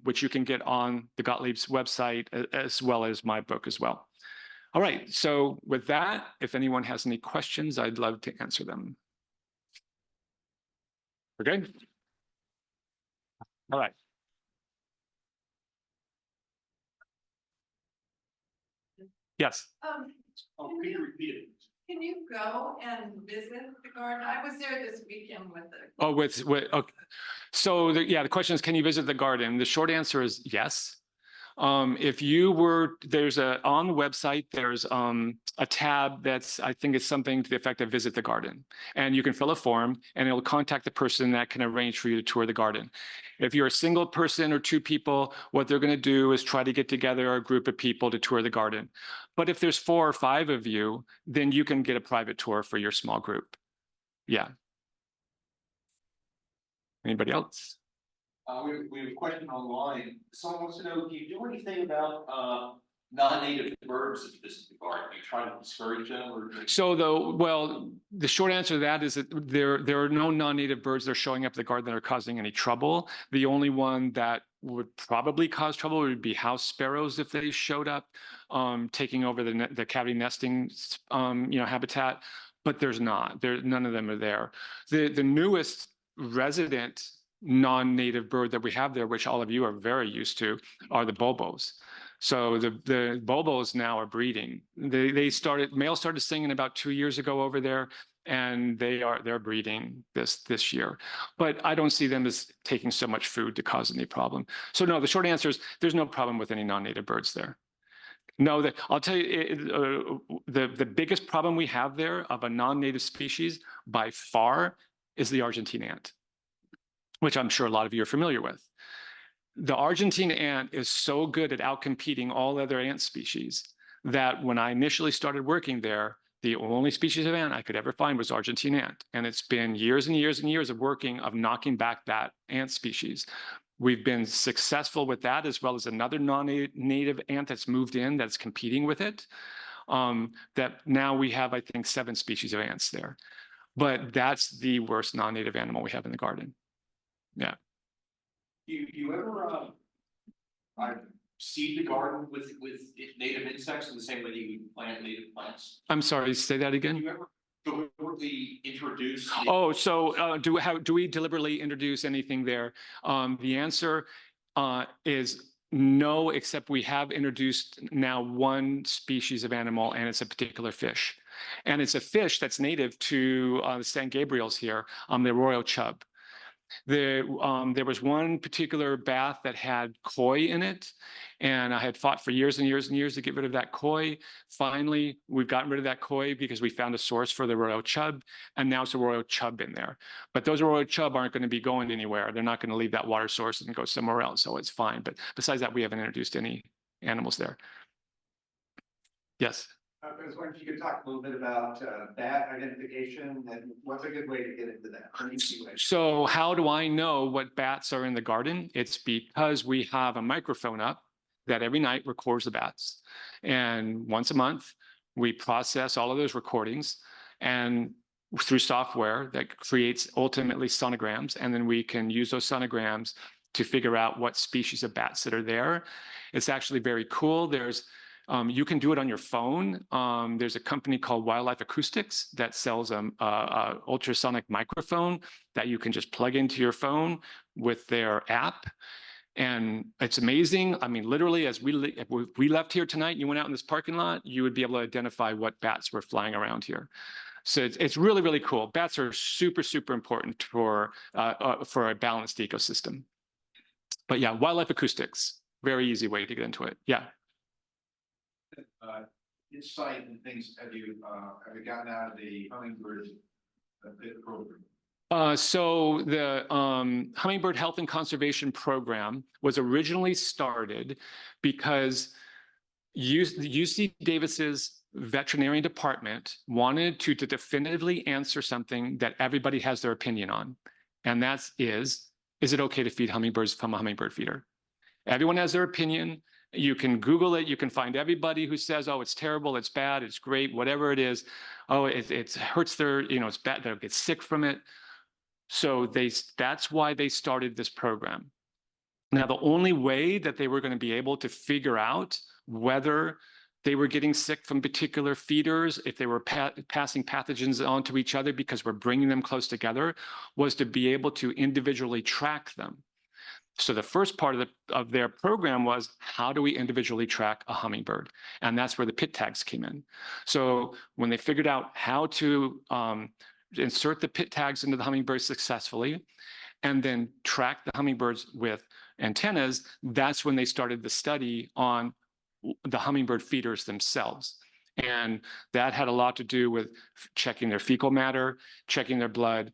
which you can get on the Gottlieb's website, as well as my book as well. All right, so with that, if anyone has any questions, I'd love to answer them. Okay? All right. Yes. Can you repeat it? Can you go and visit the garden? I was there this weekend with the. Oh, okay. So the question is, can you visit the garden? The short answer is yes. If you were, on the website, there's a tab that's, I think it's something to the effect of visit the garden. And you can fill a form and it'll contact the person that can arrange for you to tour the garden. If you're a single person or two people, what they're going to do is try to get together a group of people to tour the garden. But if there's 4 or 5 of you, then you can get a private tour for your small group. Yeah. Anybody else? We have a question online. Someone wants to know, do you do anything about non-native birds that visit the garden? Do you try to discourage them? Or... So the short answer to that is that there are no non-native birds that are showing up at the garden that are causing any trouble. The only one that would probably cause trouble would be house sparrows if they showed up, taking over the cavity nesting habitat. But there's not. None of them are there. The newest resident non-native bird that we have there, which all of you are very used to, are the bobos. So the Bobos now are breeding. Males started singing about 2 years ago over there, and they're breeding this year. But I don't see them as taking so much food to cause any problem. So no, the short answer is there's no problem with any non-native birds there. No, I'll tell you, the biggest problem we have there of a non-native species by far is the Argentine ant, which I'm sure a lot of you are familiar with. The Argentine ant is so good at outcompeting all other ant species that when I initially started working there, the only species of ant I could ever find was Argentine ant. And it's been years and years and years of working of knocking back that ant species. We've been successful with that, as well as another non-native ant that's moved in that's competing with it. That now we have, I think, 7 species of ants there. But that's the worst non-native animal we have in the garden. Yeah. You ever seed the garden with native insects in the same way you plant native plants? I'm sorry, say that again. Do you ever deliberately introduce? Oh, so do we deliberately introduce anything there? The answer is no, except we have introduced now one species of animal, and it's a particular fish. And it's a fish that's native to the San Gabriels here, the royal chub. There was one particular bath that had koi in it, and I had fought for years and years and years to get rid of that koi. Finally, we've gotten rid of that koi because we found a source for the royal chub, and now it's a royal chub in there. But those royal chub aren't going to be going anywhere. They're not going to leave that water source and go somewhere else, so it's fine. But besides that, we haven't introduced any animals there. Yes? I was wondering if you could talk a little bit about bat identification and what's a good way to get into that? So how do I know what bats are in the garden? It's because we have a microphone up that every night records the bats. And once a month, we process all of those recordings and through software that creates ultimately sonograms. And then we can use those sonograms to figure out what species of bats that are there. It's actually very cool. You can do it on your phone. There's a company called Wildlife Acoustics that sells a ultrasonic microphone that you can just plug into your phone with their app. And it's amazing. I mean, literally, as if we left here tonight, you went out in this parking lot, you would be able to identify what bats were flying around here. So it's really, really cool. Bats are super, super important for a balanced ecosystem. But yeah, Wildlife Acoustics, very easy way to get into it. Yeah. Insight and things, have you gotten out of the hummingbird program? So the Hummingbird Health and Conservation Program was originally started because UC Davis's veterinarian department wanted to definitively answer something that everybody has their opinion on. And that is it okay to feed hummingbirds from a hummingbird feeder? Everyone has their opinion. You can Google it. You can find everybody who says, oh, it's terrible, it's bad, it's great, whatever it is. Oh, it hurts their, it's bad, they'll get sick from it. So that's why they started this program. Now, the only way that they were going to be able to figure out whether they were getting sick from particular feeders, if they were passing pathogens on to each other because we're bringing them close together, was to be able to individually track them. So the first part of their program was, how do we individually track a hummingbird? And that's where the pit tags came in. So when they figured out how to insert the pit tags into the hummingbird successfully, and then track the hummingbirds with antennas, that's when they started the study on the hummingbird feeders themselves. And that had a lot to do with checking their fecal matter, checking their blood.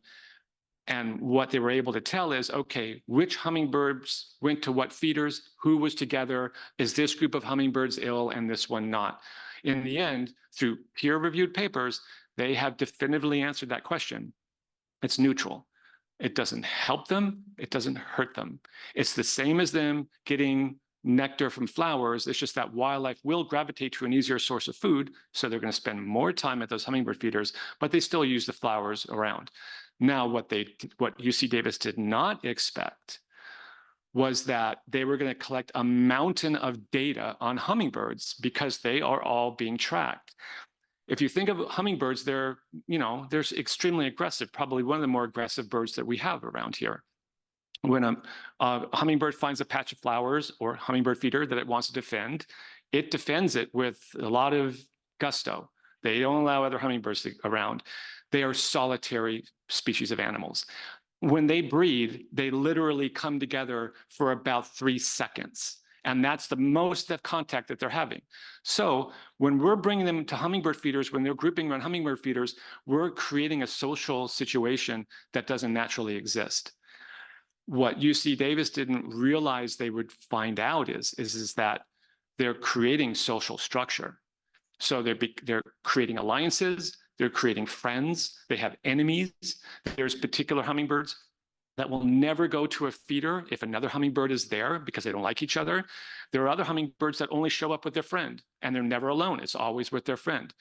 And what they were able to tell is, okay, which hummingbirds went to what feeders, who was together, is this group of hummingbirds ill and this one not? In the end, through peer-reviewed papers, they have definitively answered that question. It's neutral. It doesn't help them. It doesn't hurt them. It's the same as them getting nectar from flowers. It's just that wildlife will gravitate to an easier source of food, so they're going to spend more time at those hummingbird feeders, but they still use the flowers around. Now, what UC Davis did not expect was that they were going to collect a mountain of data on hummingbirds because they are all being tracked. If you think of hummingbirds, they're extremely aggressive, probably one of the more aggressive birds that we have around here. when a hummingbird finds a patch of flowers or hummingbird feeder that it wants to defend, it defends it with a lot of gusto. They don't allow other hummingbirds around. They are solitary species of animals. When they breed, they literally come together for about 3 seconds. And that's the most of contact that they're having. So when we're bringing them to hummingbird feeders, when they're grouping around hummingbird feeders, we're creating a social situation that doesn't naturally exist. What UC Davis didn't realize they would find out is that they're creating social structure. So they're creating alliances, they're creating friends, they have enemies. There's particular hummingbirds that will never go to a feeder if another hummingbird is there because they don't like each other. There are other hummingbirds that only show up with their friend, and they're never alone. It's always with their friend.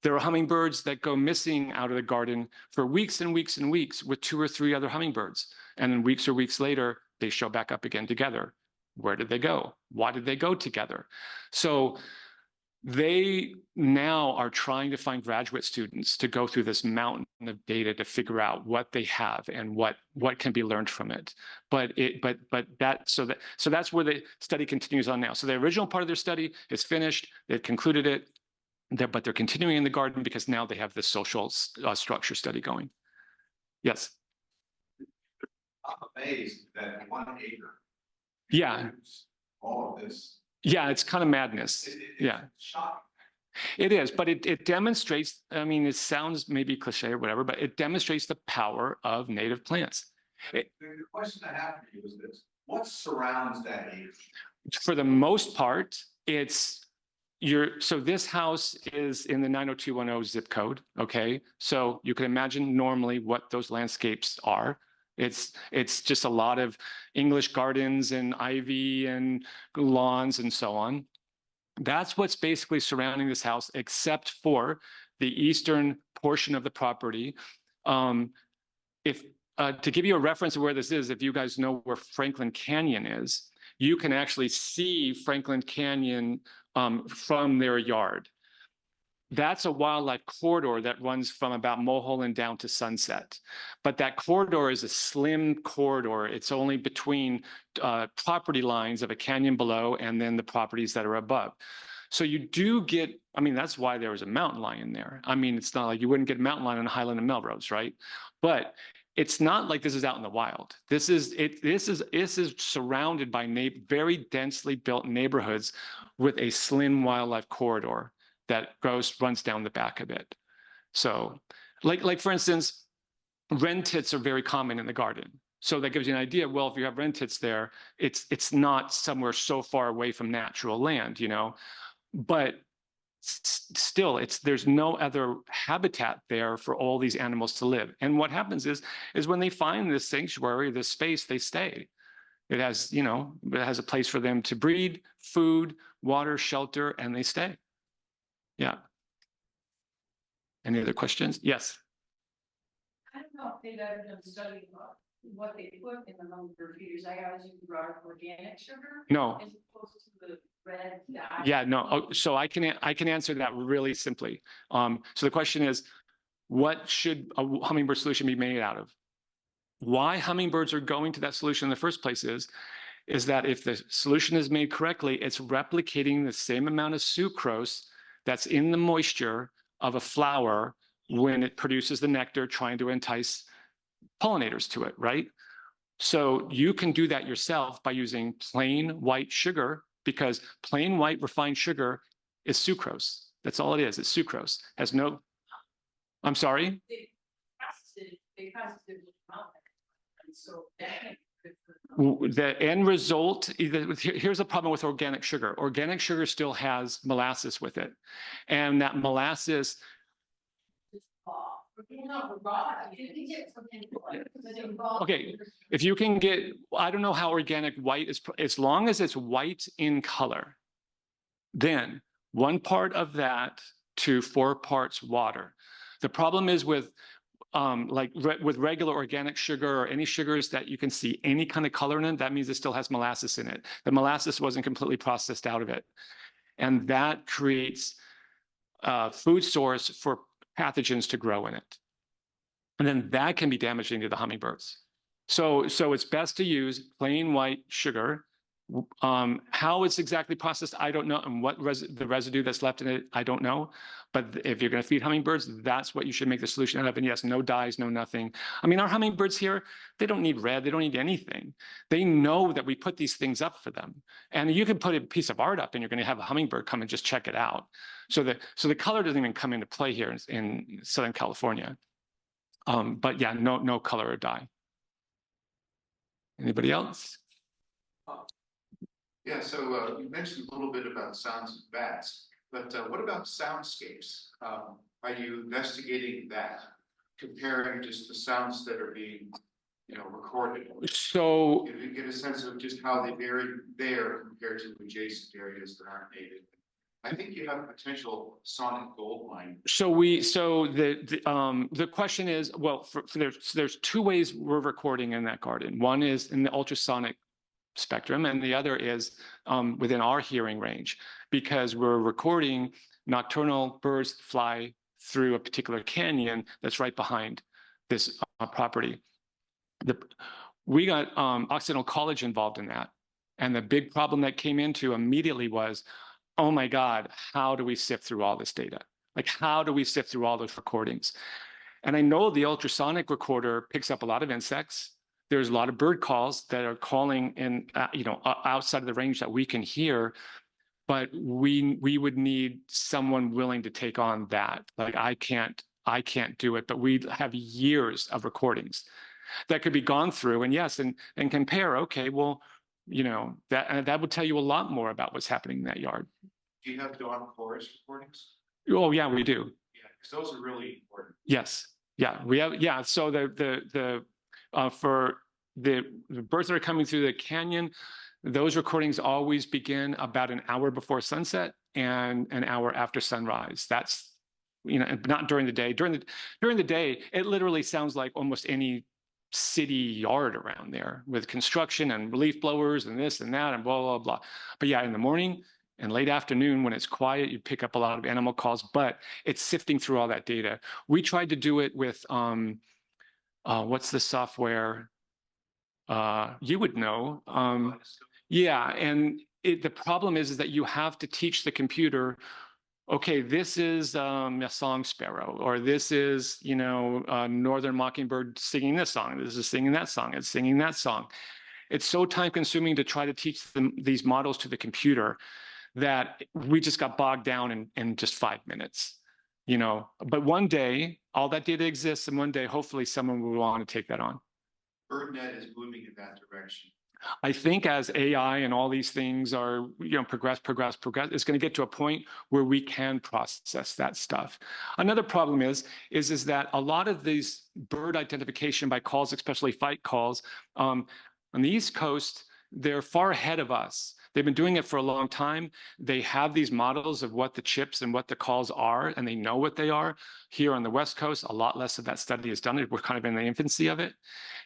There are hummingbirds that go missing out of the garden for weeks and weeks and weeks with 2 or 3 other hummingbirds. And then weeks or weeks later, they show back up again together. Where did they go? Why did they go together? So they now are trying to find graduate students to go through this mountain of data to figure out what they have and what can be learned from it. So that's where the study continues on now. So the original part of their study is finished. They've concluded it, but they're continuing in the garden because now they have this social structure study going. Yes. I'm amazed that 1 acre. Yeah. All of this. Yeah, it's kind of madness. Yeah. Shocking. It is, but it demonstrates, I mean, it sounds maybe cliche or whatever, but it demonstrates the power of native plants. The question I have for you is this: what surrounds that acre? For the most part, so this house is in the 90210 zip code, okay? So you can imagine normally what those landscapes are. It's just a lot of English gardens and ivy and lawns and so on. That's what's basically surrounding this house, except for the eastern portion of the property. To give you a reference of where this is, if you guys know where Franklin Canyon is, you can actually see Franklin Canyon from their yard. That's a wildlife corridor that runs from about Mulholland down to Sunset. But that corridor is a slim corridor. It's only between property lines of a canyon below and then the properties that are above. So you do get, I mean, that's why there was a mountain lion there. I mean, it's not like you wouldn't get a mountain lion on Highland and Melrose, right? But it's not like this is out in the wild. This is surrounded by very densely built neighborhoods with a slim wildlife corridor that runs down the back of it. So like for instance, wren tits are very common in the garden. So that gives you an idea. Well, if you have wren tits there, it's not somewhere so far away from natural land, you know, but still there's no other habitat there for all these animals to live. And what happens is when they find this sanctuary, this space, they stay. It has, you know, it has a place for them to breed, food, water, shelter, and they stay. Yeah. Any other questions? Yes. I don't know if they've ever done a study about what they put in the hummingbird feeders. I always use organic sugar. No. As opposed to the red dye. Yeah, no. Oh, so I can answer that really simply. So the question is, what should a hummingbird solution be made out of? Why hummingbirds are going to that solution in the first place is that if the solution is made correctly, it's replicating the same amount of sucrose that's in the moisture of a flower when it produces the nectar, trying to entice pollinators to it, right? So you can do that yourself by using plain white sugar, because plain white refined sugar is sucrose. That's all it is. It's sucrose. Has no, I'm sorry? They constitute and so that The end result, here's the problem with organic sugar. Organic sugar still has molasses with it. And that molasses, okay, if you can get, I don't know how organic white is, as long as it's white in color, then 1 part of that to 4 parts water. The problem is with with regular organic sugar or any sugars that you can see any kind of color in it, that means it still has molasses in it. The molasses wasn't completely processed out of it. And that creates a food source for pathogens to grow in it. And then that can be damaging to the hummingbirds. So it's best to use plain white sugar. How it's exactly processed, I don't know. And what the residue that's left in it, I don't know. But if you're going to feed hummingbirds, that's what you should make the solution out of. And yes, no dyes, no nothing. I mean, our hummingbirds here, they don't need red. They don't need anything. They know that we put these things up for them. And you can put a piece of art up and you're going to have a hummingbird come and just check it out. So the color doesn't even come into play here in Southern California. But yeah, no color or dye. Anybody else? Yeah, so you mentioned a little bit about sounds and bats, but what about soundscapes? Are you investigating that, comparing just the sounds that are being, recorded? So If you get a sense of just how they vary there compared to adjacent areas that aren't native. I think you have a potential sonic gold mine. the question is, well, there's two ways we're recording in that garden. One is in the ultrasonic spectrum, and the other is within our hearing range, because we're recording nocturnal birds fly through a particular canyon that's right behind this property. We got Occidental College involved in that. And the big problem that came into immediately was, oh my God, how do we sift through all this data? Like, how do we sift through all those recordings? And I know the ultrasonic recorder picks up a lot of insects. There's a lot of bird calls that are calling in, outside of the range that we can hear, but we would need someone willing to take on that. Like, I can't do it, but we have years of recordings that could be gone through, and yes, and compare. Okay, well, that would tell you a lot more about what's happening in that yard. Do you have dawn forest recordings? Oh yeah, we do. Yeah, because those are really important. Yes, yeah, we have. Yeah, so for the birds that are coming through the canyon, those recordings always begin about an hour before sunset and an hour after sunrise. That's, not during the day. During the day, it literally sounds like almost any city yard around there with construction and leaf blowers and this and that and blah, blah, blah. But yeah, in the morning and late afternoon when it's quiet, you pick up a lot of animal calls, but it's sifting through all that data. We tried to do it with, what's the software? You would know. Yeah, and the problem is that you have to teach the computer, okay, this is a song sparrow, or this is, northern mockingbird singing this song. This is singing that song. It's singing that song. It's so time consuming to try to teach these models to the computer that we just got bogged down in just 5 minutes, But one day, all that data exists, and one day, hopefully, someone will want to take that on. BirdNet is moving in that direction. I think as AI and all these things are, progress, it's going to get to a point where we can process that stuff. Another problem is that a lot of these bird identification by calls, especially fight calls, on the East Coast, they're far ahead of us. They've been doing it for a long time. They have these models of what the chips and what the calls are, and they know what they are. Here on the West Coast, a lot less of that study is done. We're kind of in the infancy of it.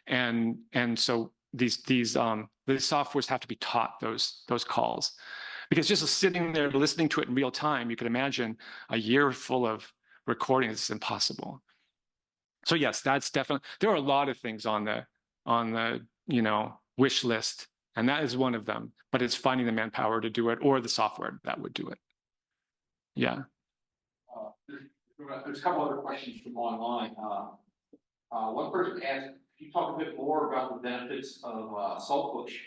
And so the softwares have to be taught those calls, because just sitting there listening to it in real time, you can imagine a year full of recordings is impossible. So yes, that's definitely, there are a lot of things on the wish list, and that is one of them, but it's finding the manpower to do it or the software that would do it. Yeah. There's a couple other questions from online. One person asked, can you talk a bit more about the benefits of saltbush?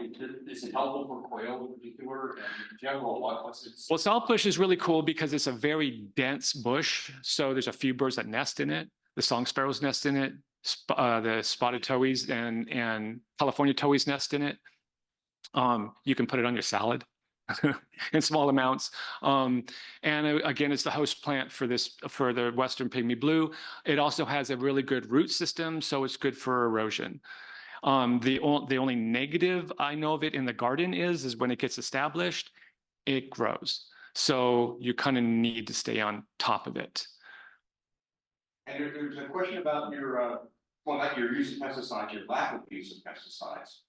Is it helpful for quail in particular, and in general, what's its? Well, saltbush is really cool because it's a very dense bush. So there's a few birds that nest in it. The song sparrows nest in it. The spotted towhees and California towhees nest in it. You can put it on your salad in small amounts. And again, it's the host plant for the Western pygmy blue. It also has a really good root system, so it's good for erosion. The only negative I know of it in the garden is when it gets established, it grows. So you kind of need to stay on top of it. And there's a question about your use of pesticides, your lack of use of pesticides.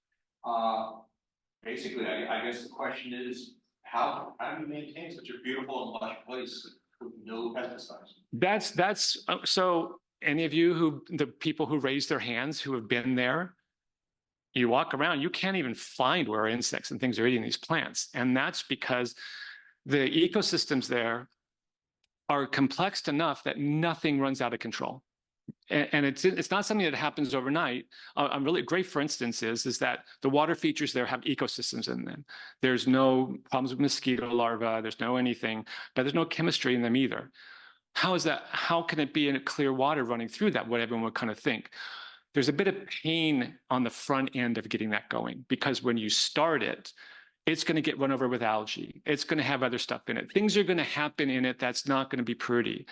Basically, I guess the question is, how do you maintain such a beautiful and lush place with no pesticides? So any of you the people who raise their hands who have been there, you walk around, you can't even find where insects and things are eating these plants. And that's because the ecosystems there are complex enough that nothing runs out of control. And it's not something that happens overnight. A really great, for instance, is that the water features there have ecosystems in them. There's no problems with mosquito larvae, there's no anything, but there's no chemistry in them either. How is that? How can it be in a clear water running through that? What everyone would kind of think. There's a bit of pain on the front end of getting that going, because when you start it, it's going to get run over with algae. It's going to have other stuff in it. Things are going to happen in it that's not going to be pretty.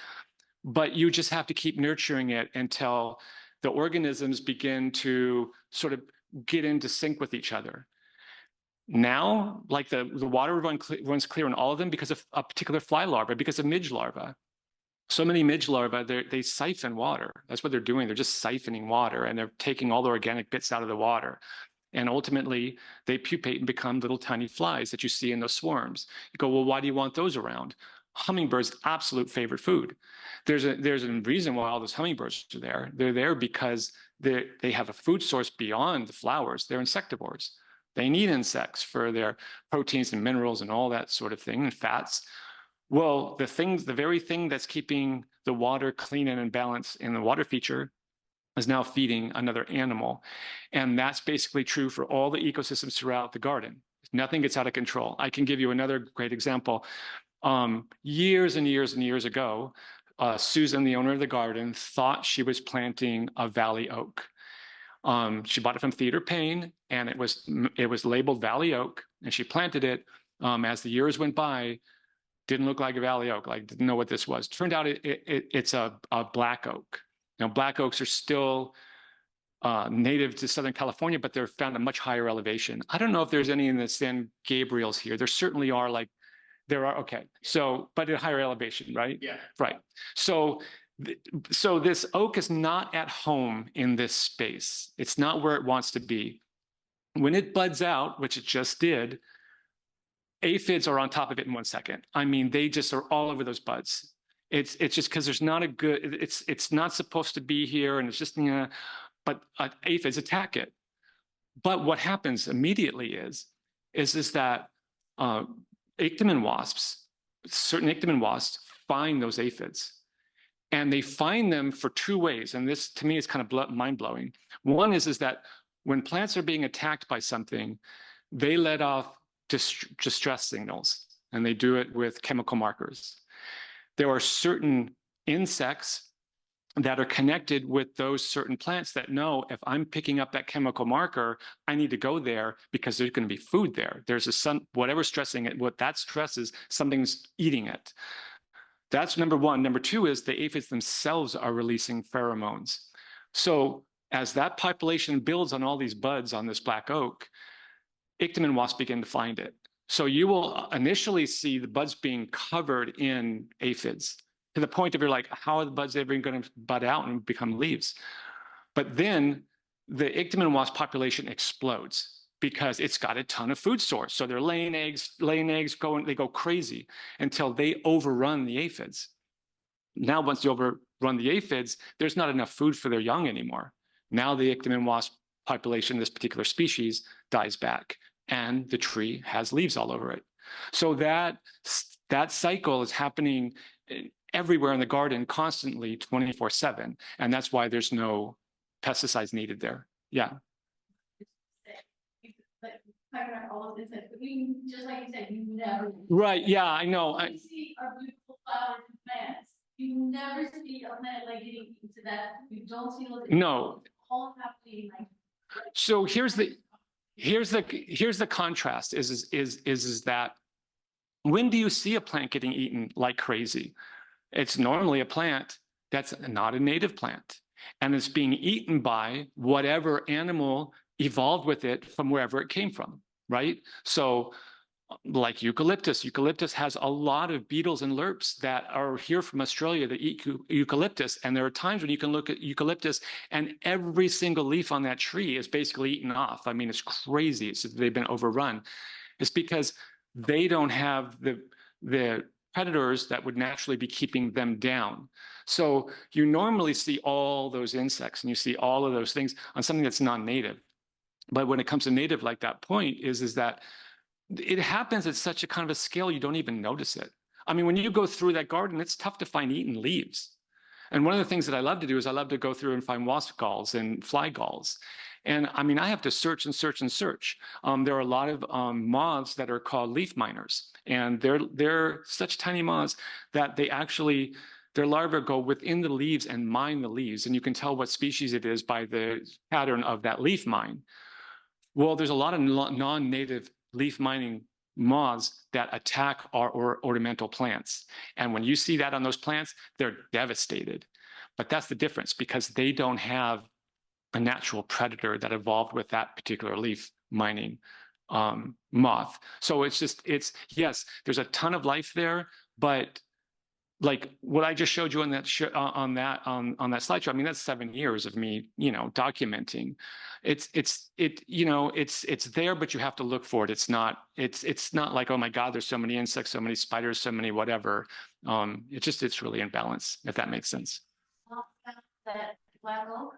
But you just have to keep nurturing it until the organisms begin to sort of get into sync with each other. Now, like the water runs clear in all of them because of a particular fly larva, because of midge larvae. So many midge larvae, they siphon water. That's what they're doing. They're just siphoning water, and they're taking all the organic bits out of the water. And ultimately, they pupate and become little tiny flies that you see in those swarms. You go, well, why do you want those around? Hummingbirds' absolute favorite food. There's a reason why all those hummingbirds are there. They're there because they have a food source beyond the flowers. They're insectivores. They need insects for their proteins and minerals and all that sort of thing, and fats. Well, the very thing that's keeping the water clean and in balance in the water feature is now feeding another animal. And that's basically true for all the ecosystems throughout the garden. Nothing gets out of control. I can give you another great example. Years and years and years ago, Susan, the owner of the garden, thought she was planting a valley oak. She bought it from Theater Payne, and it was labeled valley oak, and she planted it. As the years went by, didn't look like a valley oak, like didn't know what this was. Turned out it's a black oak. Now, black oaks are still native to Southern California, but they're found at much higher elevation. I don't know if there's any in the San Gabriels here. There certainly are, okay. So, but at higher elevation, right? Yeah. Right. So this oak is not at home in this space. It's not where it wants to be. When it buds out, which it just did, aphids are on top of it in 1 second. I mean, they just are all over those buds. It's just because there's not a good, it's not supposed to be here, and it's just, but aphids attack it. But what happens immediately is that icterman wasps, certain icterman wasps find those aphids. And they find them for two ways. And this, to me, is kind of mind-blowing. One is that when plants are being attacked by something, they let off distress signals, and they do it with chemical markers. There are certain insects that are connected with those certain plants that know, if I'm picking up that chemical marker, I need to go there because there's going to be food there. There's whatever's stressing it, what that stresses, something's eating it. That's number one. Number two is the aphids themselves are releasing pheromones. So as that population builds on all these buds on this black oak, icterman wasps begin to find it. So you will initially see the buds being covered in aphids, to the point of you're like, how are the buds ever going to bud out and become leaves? But then the icterman wasp population explodes because it's got a ton of food source. So they're laying eggs, they go crazy until they overrun the aphids. Now, once they overrun the aphids, there's not enough food for their young anymore. Now the icterman wasp population, this particular species, dies back, and the tree has leaves all over it. So that cycle is happening everywhere in the garden constantly, 24/7. And that's why there's no pesticides needed there. Yeah. All of this, but you, just like you said, you never. Right. Yeah, I know. You see our beautiful flowers and plants. You never see a plant like getting into that. You don't see no. All happening like. So here's the contrast is that when do you see a plant getting eaten like crazy? It's normally a plant that's not a native plant, and it's being eaten by whatever animal evolved with it from wherever it came from, right? So like eucalyptus has a lot of beetles and lerps that are here from Australia that eat eucalyptus. And there are times when you can look at eucalyptus and every single leaf on that tree is basically eaten off. I mean, it's crazy. They've been overrun. It's because they don't have the predators that would naturally be keeping them down. So you normally see all those insects and you see all of those things on something that's non-native. But when it comes to native, like that point is that it happens at such a kind of a scale you don't even notice it. I mean, when you go through that garden, it's tough to find eaten leaves. And one of the things that I love to do is I love to go through and find wasp galls and fly galls. And I mean, I have to search and search and search. There are a lot of moths that are called leaf miners, and they're such tiny moths that they actually, their larvae go within the leaves and mine the leaves. And you can tell what species it is by the pattern of that leaf mine. Well, there's a lot of non-native leaf mining moths that attack our ornamental plants. And when you see that on those plants, they're devastated. But that's the difference, because they don't have a natural predator that evolved with that particular leaf mining moth. So yes, there's a ton of life there, but like what I just showed you on that slideshow, I mean, that's 7 years of me, documenting. It's there, but you have to look for it. It's not like, oh my God, there's so many insects, so many spiders, so many whatever. It's really in balance, if that makes sense. That black oak?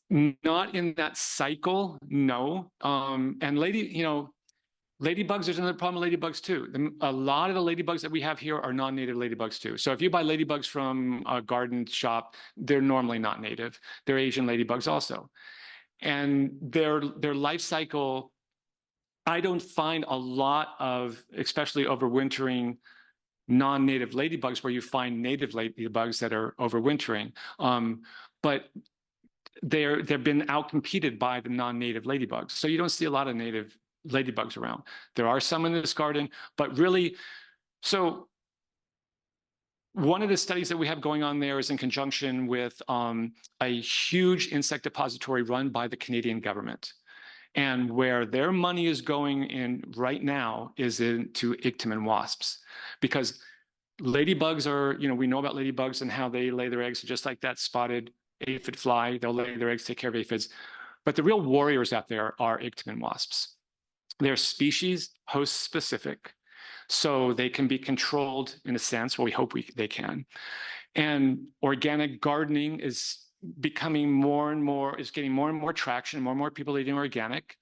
Not in that cycle, no. And ladybugs, there's another problem with ladybugs too. A lot of the ladybugs that we have here are non-native ladybugs too. So if you buy ladybugs from a garden shop, they're normally not native. They're Asian ladybugs also. And their life cycle, I don't find a lot of, especially overwintering, non-native ladybugs where you find native ladybugs that are overwintering. But they've been outcompeted by the non-native ladybugs. So you don't see a lot of native ladybugs around. There are some in this garden, but really, so one of the studies that we have going on there is in conjunction with a huge insect depository run by the Canadian government. And where their money is going in right now is into icterman wasps, because ladybugs are, we know about ladybugs and how they lay their eggs, just like that spotted aphid fly. They'll lay their eggs, take care of aphids. But the real warriors out there are icterman wasps. They're species host specific, so they can be controlled in a sense. Well, we hope they can. And organic gardening is becoming getting more and more traction, more and more people eating organic.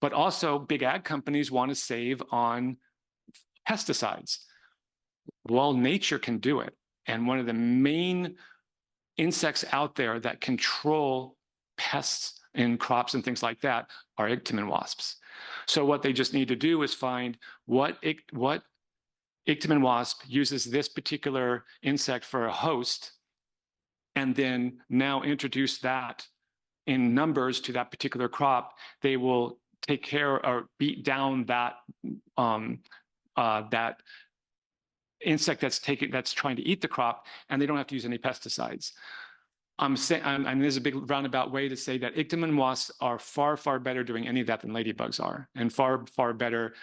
But also big ag companies want to save on pesticides. Well, nature can do it. And one of the main insects out there that control pests in crops and things like that are icterman wasps. So what they just need to do is find what icterman wasp uses this particular insect for a host, and then now introduce that in numbers to that particular crop. They will take care or beat down that that insect that's trying to eat the crop, and they don't have to use any pesticides. I'm saying, and there's a big roundabout way to say that icterman wasps are far, far better doing any of that than ladybugs are, and far, far better.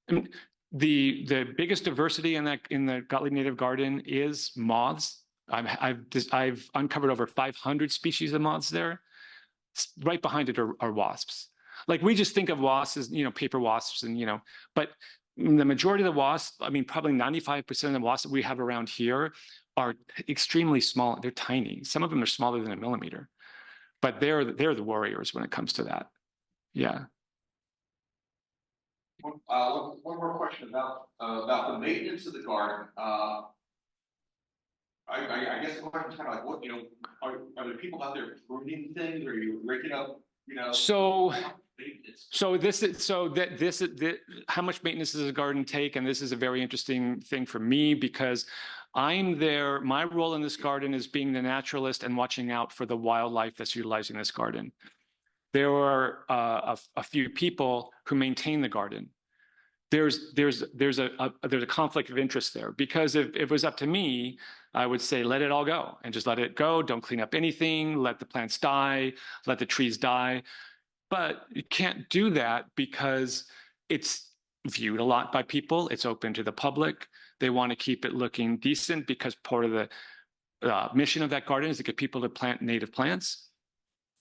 I mean, the biggest diversity in the Gottlieb Native Garden is moths. I've uncovered over 500 species of moths there. Right behind it are wasps. Like, we just think of wasps as, paper wasps, and but the majority of the wasps, I mean, probably 95% of the wasps that we have around here are extremely small. They're tiny. Some of them are smaller than a millimeter, but they're the warriors when it comes to that. Yeah. One more question about the maintenance of the garden. I guess the question is kind of like, what, are there people out there pruning things? Or are you raking up, So how much maintenance does a garden take? And this is a very interesting thing for me, because I'm there. My role in this garden is being the naturalist and watching out for the wildlife that's utilizing this garden. There are a few people who maintain the garden. There's a conflict of interest there, because if it was up to me, I would say let it all go and just let it go. Don't clean up anything. Let the plants die. Let the trees die. But you can't do that because it's viewed a lot by people. It's open to the public. They want to keep it looking decent, because part of the mission of that garden is to get people to plant native plants.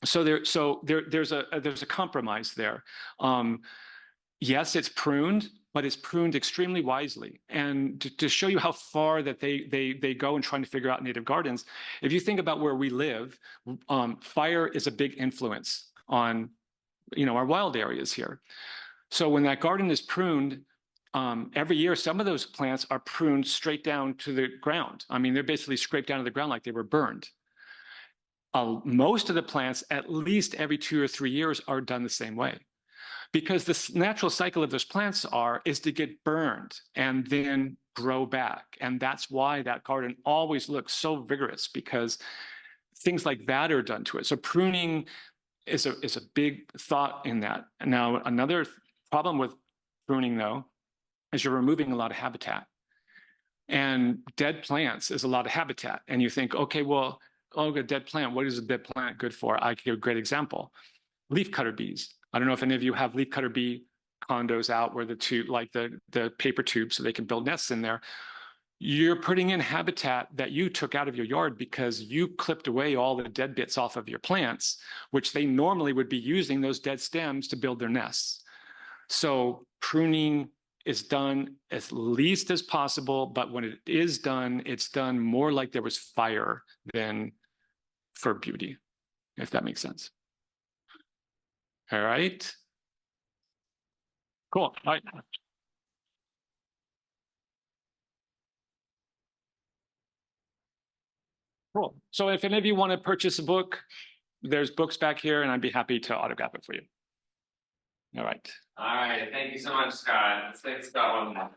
So there's a compromise there. Yes, it's pruned, but it's pruned extremely wisely. And to show you how far that they go in trying to figure out native gardens, if you think about where we live, fire is a big influence on, our wild areas here. So when that garden is pruned, every year, some of those plants are pruned straight down to the ground. I mean, they're basically scraped down to the ground like they were burned. Most of the plants, at least every 2 or 3 years, are done the same way. Because the natural cycle of those plants is to get burned and then grow back. And that's why that garden always looks so vigorous, because things like that are done to it. So pruning is a big thought in that. Now, another problem with pruning, though, is you're removing a lot of habitat. And dead plants is a lot of habitat. And you think, okay, well, a dead plant, what is a dead plant good for? I give a great example. Leafcutter bees. I don't know if any of you have leafcutter bee condos out where the paper tubes so they can build nests in there. You're putting in habitat that you took out of your yard because you clipped away all the dead bits off of your plants, which they normally would be using those dead stems to build their nests. So pruning is done as least as possible, but when it is done, it's done more like there was fire than for beauty, if that makes sense. All right. Cool. All right. Cool. So if any of you want to purchase a book, there's books back here, and I'd be happy to autograph it for you. All right. All right. Thank you so much, Scott. Thanks, Scott.